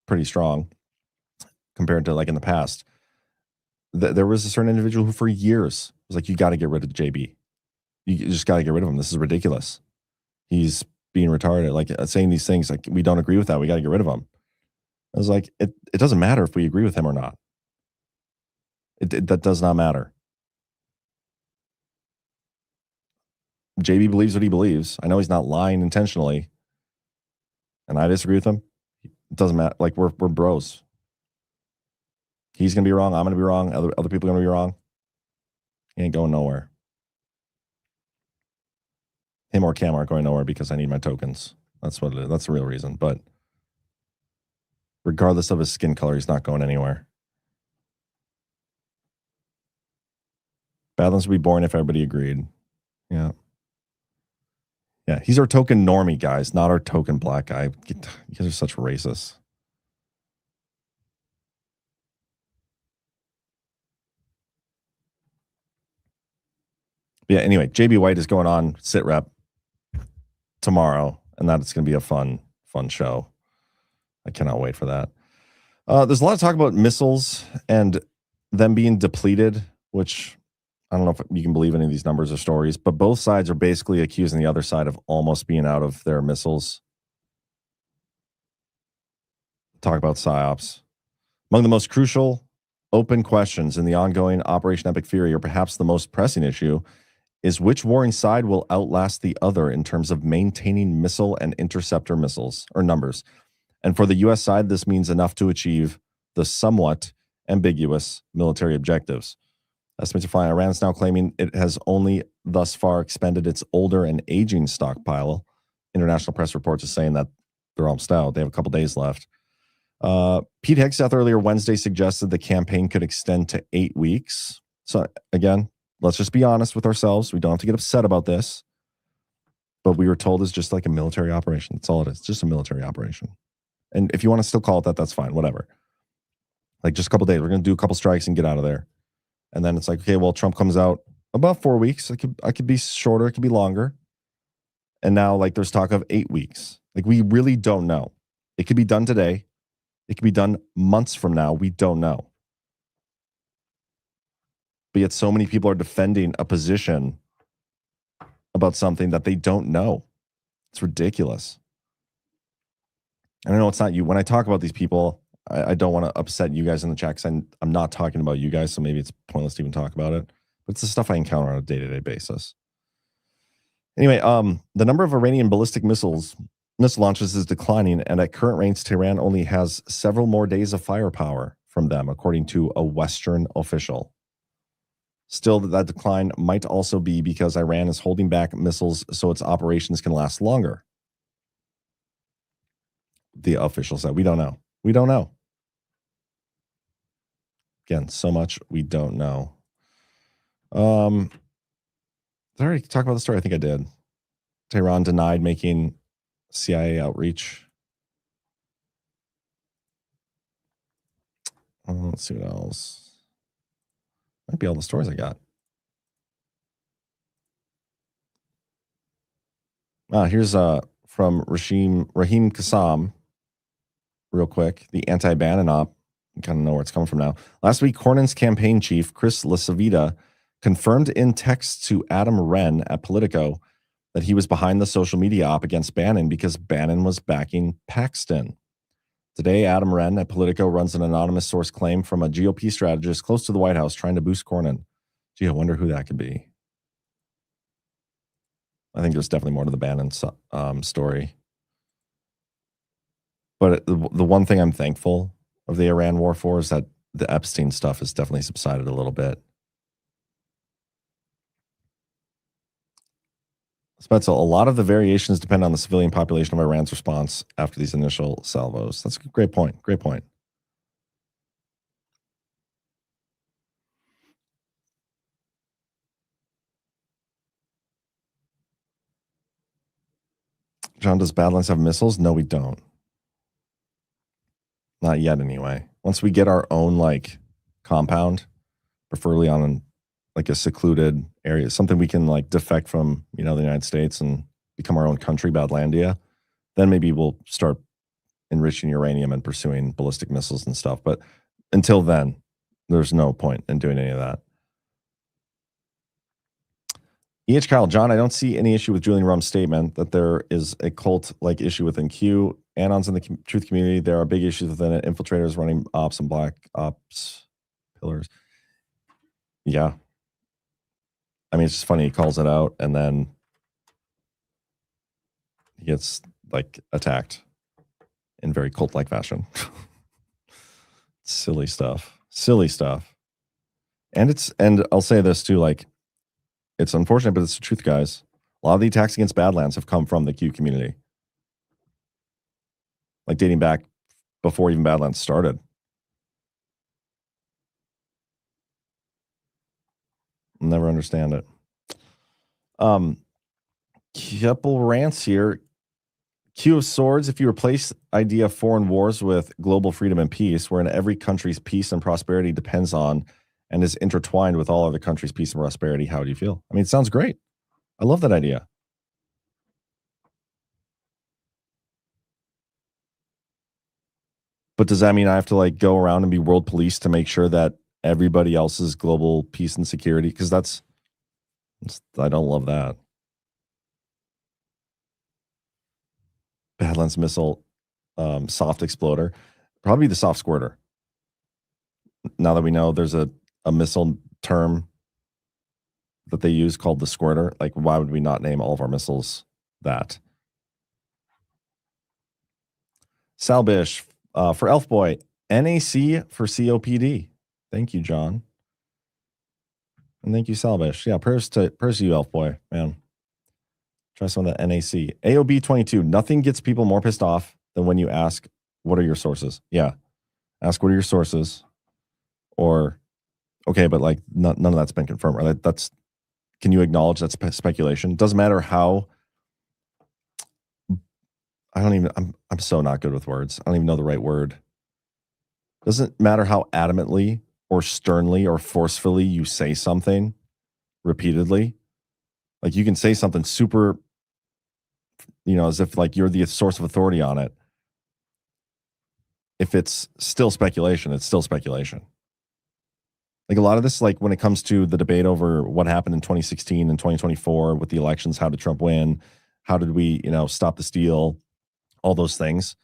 pretty strong compared to like in the past. There was a certain individual who for years was like, you got to get rid of JB. You just got to get rid of him. This is ridiculous. He's being retarded, like saying these things like, we don't agree with that. We got to get rid of him. I was like, it doesn't matter if we agree with him or not. That does not matter. JB believes what he believes. I know he's not lying intentionally, and I disagree with him. It doesn't matter. Like we're bros. He's gonna be wrong. I'm gonna be wrong. Other people are gonna be wrong. He ain't going nowhere. Him or Cam aren't going nowhere because I need my tokens. That's what it is. That's the real reason. But regardless of his skin color, he's not going anywhere. Badlands would be boring if everybody agreed. Yeah. Yeah, he's our token normie, guys, not our token black guy. You guys are such racists. But yeah, anyway, JB White is going on sit rep tomorrow, and that's going to be a fun show. I cannot wait for that. There's a lot of talk about missiles and them being depleted, which I don't know if you can believe any of these numbers or stories, but both sides are basically accusing the other side of almost being out of their missiles. Talk about PSYOPs. Among the most crucial open questions in the ongoing Operation Epic Fury, or perhaps the most pressing issue, is which warring side will outlast the other in terms of maintaining missile and interceptor missiles or numbers. And for the U.S. side, this means enough to achieve the somewhat ambiguous military objectives. Estimates are flying. Iran is now claiming it has only thus far expended its older and aging stockpile. International press reports are saying that they're almost out. They have a couple days left. Pete Hegseth earlier Wednesday suggested the campaign could extend to 8 weeks. So again, let's just be honest with ourselves. We don't have to get upset about this. But we were told it's just like a military operation. That's all it is. Just a military operation. And if you want to still call it that, that's fine. Whatever. Like just a couple days. We're going to do a couple strikes and get out of there. And then it's like, okay, well, Trump comes out about 4 weeks. I could be shorter. It could be longer. And now like there's talk of 8 weeks. Like we really don't know. It could be done today. It could be done months from now. We don't know. But yet so many people are defending a position about something that they don't know. It's ridiculous. And I know it's not you. When I talk about these people, I don't want to upset you guys in the chat because I'm not talking about you guys, so maybe it's pointless to even talk about it. But it's the stuff I encounter on a day-to-day basis. Anyway, the number of Iranian ballistic missile launches is declining, and at current rates, Tehran only has several more days of firepower from them, according to a Western official. Still, that decline might also be because Iran is holding back missiles so its operations can last longer. The official said, we don't know. We don't know. Again, so much we don't know. Did I already talk about the story? I think I did. Tehran denied making CIA outreach. Let's see what else. Might be all the stories I got. Here's from Raheem Kassam, real quick. The anti-Bannon op. You kind of know where it's coming from now. Last week, Cornyn's campaign chief, Chris Lasavita, confirmed in text to Adam Wren at Politico that he was behind the social media op against Bannon because Bannon was backing Paxton. Today, Adam Wren at Politico runs an anonymous source claim from a GOP strategist close to the White House trying to boost Cornyn. Gee, I wonder who that could be. I think there's definitely more to the Bannon story. But the one thing I'm thankful of the Iran war for is that the Epstein stuff has definitely subsided a little bit. But so a lot of the variations depend on the civilian population of Iran's response after these initial salvos. That's a great point. Great point. John, does Badlands have missiles? No, we don't. Not yet, anyway. Once we get our own like compound, preferably on like a secluded area, something we can like defect from, the United States and become our own country, Badlandia, then maybe we'll start enriching uranium and pursuing ballistic missiles and stuff. But until then, there's no point in doing any of that. E.H. Kyle, John, I don't see any issue with Julian Rum's statement that there is a cult-like issue within Q. Anons in the truth community, there are big issues within it. Infiltrators running ops and black ops pillars. Yeah. I mean, it's just funny. He calls it out and then he gets like attacked in very cult-like fashion. Silly stuff. And I'll say this too, like, it's unfortunate, but it's the truth, guys. A lot of the attacks against Badlands have come from the Q community. Like dating back before even Badlands started. I'll never understand it. Couple rants here. Q of Swords, if you replace idea of foreign wars with global freedom and peace, wherein every country's peace and prosperity depends on and is intertwined with all other countries' peace and prosperity, how do you feel? I mean, it sounds great. I love that idea. But does that mean I have to like go around and be world police to make sure that everybody else's global peace and security? Because I don't love that. Badlands missile, soft exploder, probably the soft squirter. Now that we know there's a missile term that they use called the squirter, like why would we not name all of our missiles that? Salbish, for Elf Boy, NAC for COPD. Thank you, John. And thank you, Salbish. Yeah, prayers to you, Elf Boy, man. Try some of that NAC. AOB 22. Nothing gets people more pissed off than when you ask, what are your sources? Yeah. Ask, what are your sources? Or, okay, but like none of that's been confirmed. Right? Can you acknowledge that's speculation? Doesn't matter how. I'm so not good with words. I don't even know the right word. Doesn't matter how adamantly or sternly or forcefully you say something repeatedly. Like you can say something super, as if like you're the source of authority on it. If it's still speculation, it's still speculation. Like a lot of this, like when it comes to the debate over what happened in 2016 and 2024 with the elections, how did Trump win? How did we, stop the steal? All those things.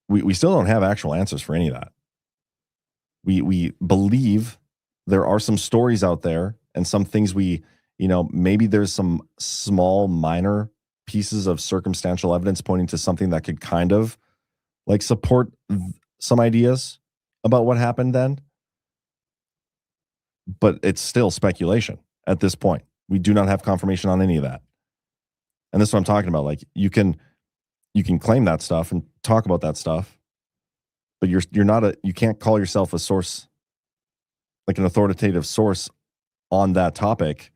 We still don't have actual answers for any of that. We believe there are some stories out there and some things maybe there's some small minor pieces of circumstantial evidence pointing to something that could kind of like support some ideas about what happened then. But it's still speculation at this point. We do not have confirmation on any of that. And this is what I'm talking about. Like you can claim that stuff and talk about that stuff, but you can't call yourself a source, like an authoritative source on that topic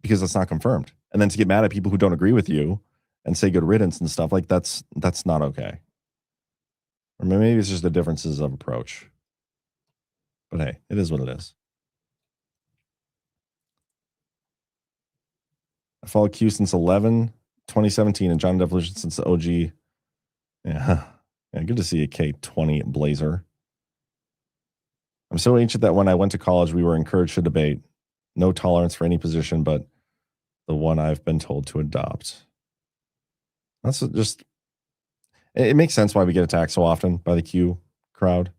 because that's not confirmed. And then to get mad at people who don't agree with you and say good riddance and stuff, like that's not okay. Or maybe it's just the differences of approach. But hey, it is what it is. I followed Q since 2017 and John Devolution since the OG. Yeah, good to see a K20 Blazer. I'm so ancient that when I went to college, we were encouraged to debate. No tolerance for any position, but the one I've been told to adopt. That's just, it makes sense why we get attacked so often by the Q crowd.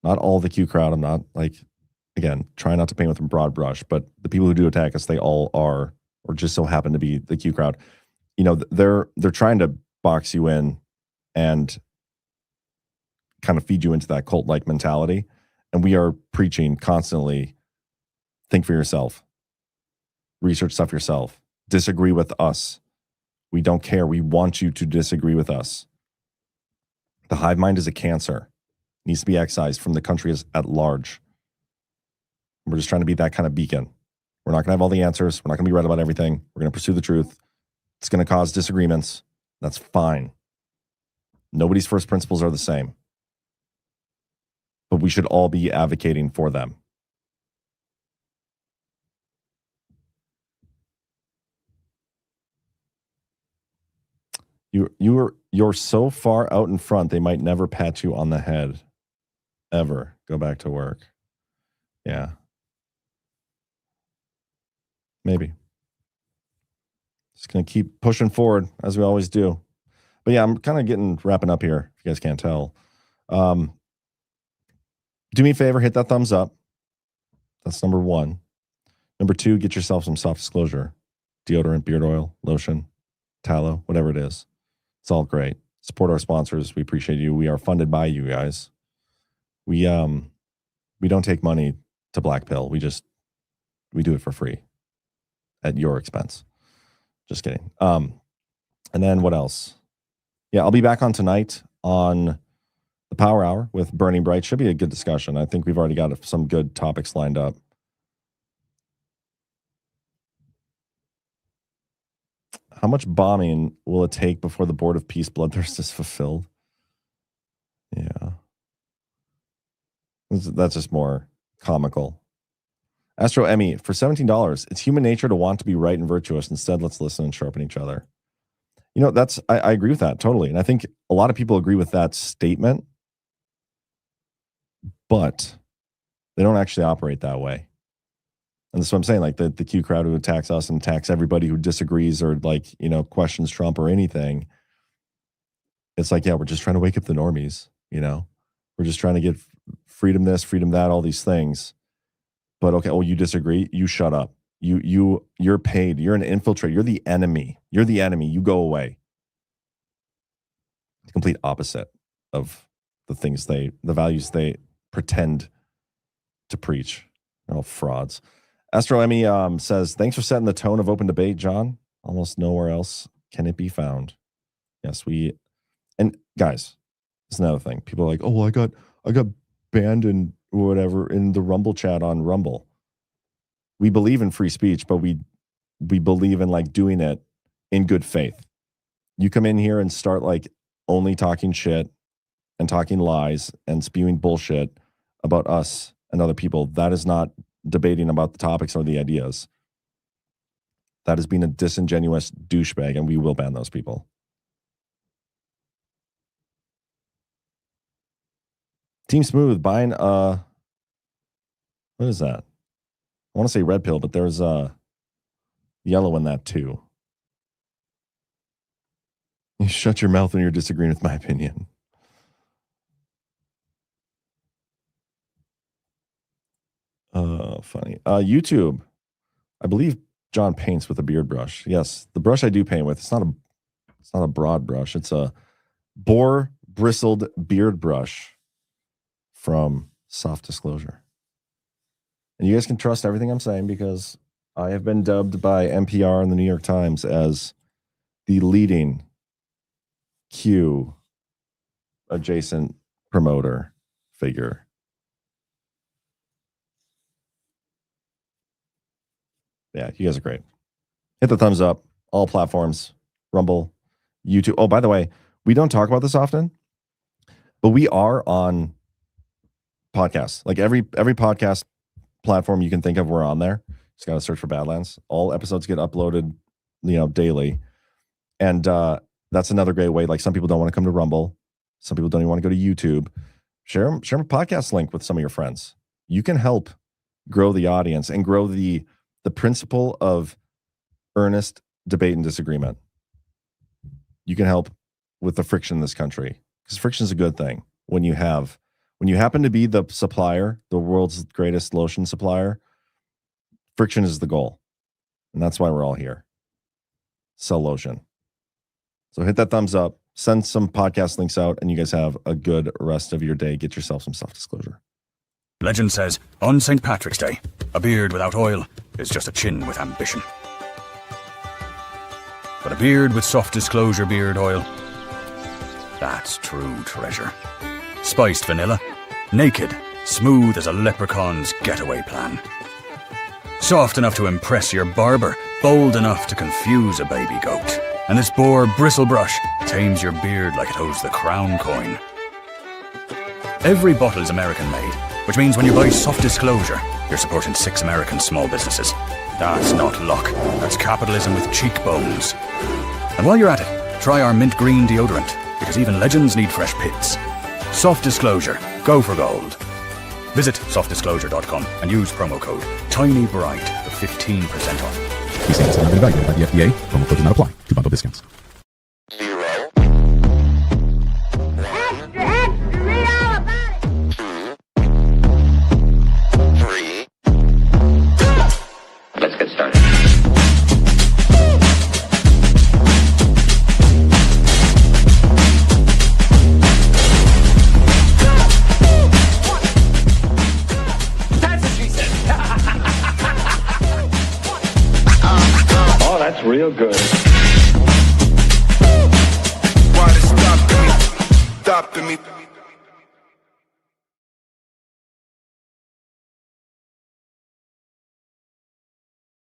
Not all the Q crowd. I'm not like, again, try not to paint with a broad brush, but the people who do attack us, they all are, or just so happen to be the Q crowd. They're trying to box you in and kind of feed you into that cult-like mentality. And we are preaching constantly, think for yourself, research stuff yourself, disagree with us. We don't care. We want you to disagree with us. The hive mind is a cancer. It needs to be excised from the country at large. We're just trying to be that kind of beacon. We're not going to have all the answers. We're not going to be right about everything. We're going to pursue the truth. It's going to cause disagreements. That's fine. Nobody's first principles are the same. But we should all be advocating for them. You're so far out in front, they might never pat you on the head. Ever. Go back to work. Yeah. Maybe. Just going to keep pushing forward as we always do. But yeah, I'm kind of wrapping up here, if you guys can't tell. Do me a favor, hit that thumbs up. That's number 1. Number 2, get yourself some soft disclosure. Deodorant, beard oil, lotion, tallow, whatever it is. It's all great. Support our sponsors. We appreciate you. We are funded by you guys. We don't take money to black pill. We do it for free at your expense. Just kidding. And then what else? Yeah, I'll be back on tonight on the Power Hour with Burning Bright. Should be a good discussion. I think we've already got some good topics lined up. How much bombing will it take before the Board of Peace bloodthirst is fulfilled? Yeah. That's just more comical. Astro Emmy, for $17, it's human nature to want to be right and virtuous. Instead, let's listen and sharpen each other. You know, I agree with that totally. And I think a lot of people agree with that statement, but they don't actually operate that way. And that's what I'm saying. Like the Q crowd who attacks us and attacks everybody who disagrees or questions Trump or anything. It's like, yeah, we're just trying to wake up the normies, We're just trying to get freedom this, freedom that, all these things. But okay, you disagree, you shut up. You're paid. You're an infiltrator. You're the enemy. You're the enemy. You go away. The complete opposite of the values they pretend to preach. They're all frauds. Astro Emmy says, thanks for setting the tone of open debate, John. Almost nowhere else can it be found. Yes, and guys, it's another thing. People are like, oh, I got banned and whatever in the Rumble chat on Rumble. We believe in free speech, but we believe in doing it in good faith. You come in here and start only talking shit and talking lies and spewing bullshit about us and other people. That is not debating about the topics or the ideas. That is being a disingenuous douchebag, and we will ban those people. Team Smooth buying what is that? I want to say red pill, but there's a yellow in that too. You shut your mouth when you're disagreeing with my opinion. Funny. YouTube. I believe John paints with a beard brush. Yes, the brush I do paint with. It's not a broad brush. It's a boar bristled beard brush from Soft Disclosure. And you guys can trust everything I'm saying because I have been dubbed by NPR and the New York Times as the leading Q adjacent promoter figure. Yeah, you guys are great. Hit the thumbs up, all platforms, Rumble, YouTube. Oh, by the way, we don't talk about this often, but we are on podcasts. Every podcast platform you can think of, we're on there. Just got to search for Badlands. All episodes get uploaded, daily. And that's another great way. Some people don't want to come to Rumble. Some people don't even want to go to YouTube. Share a podcast link with some of your friends. You can help grow the audience and grow the principle of earnest debate and disagreement. You can help with the friction in this country because friction is a good thing. When you happen to be the supplier, the world's greatest lotion supplier, friction is the goal. And that's why we're all here. Sell lotion. So hit that thumbs up, send some podcast links out, and you guys have a good rest of your day. Get yourself some Soft Disclosure. Legend says, on St. Patrick's Day, a beard without oil is just a chin with ambition. But a beard with Soft Disclosure beard oil, that's true treasure. Spiced vanilla, naked, smooth as a leprechaun's getaway plan. Soft enough to impress your barber, bold enough to confuse a baby goat. And this boar bristlebrush tames your beard like it holds the crown coin. Every bottle is American made, which means when you buy Soft Disclosure, you're supporting 6 American small businesses. That's not luck. That's capitalism with cheekbones. And while you're at it, try our mint green deodorant, because even legends need fresh pits. Soft Disclosure. Go for gold. Visit softdisclosure.com and use promo code TINYBRIGHT for 15% off. These things are not evaluated by the FDA. Promo code does not apply to bundle discounts. Let's get started. That's what she said. Oh, that's real good. Why they stopping me? Stopping me.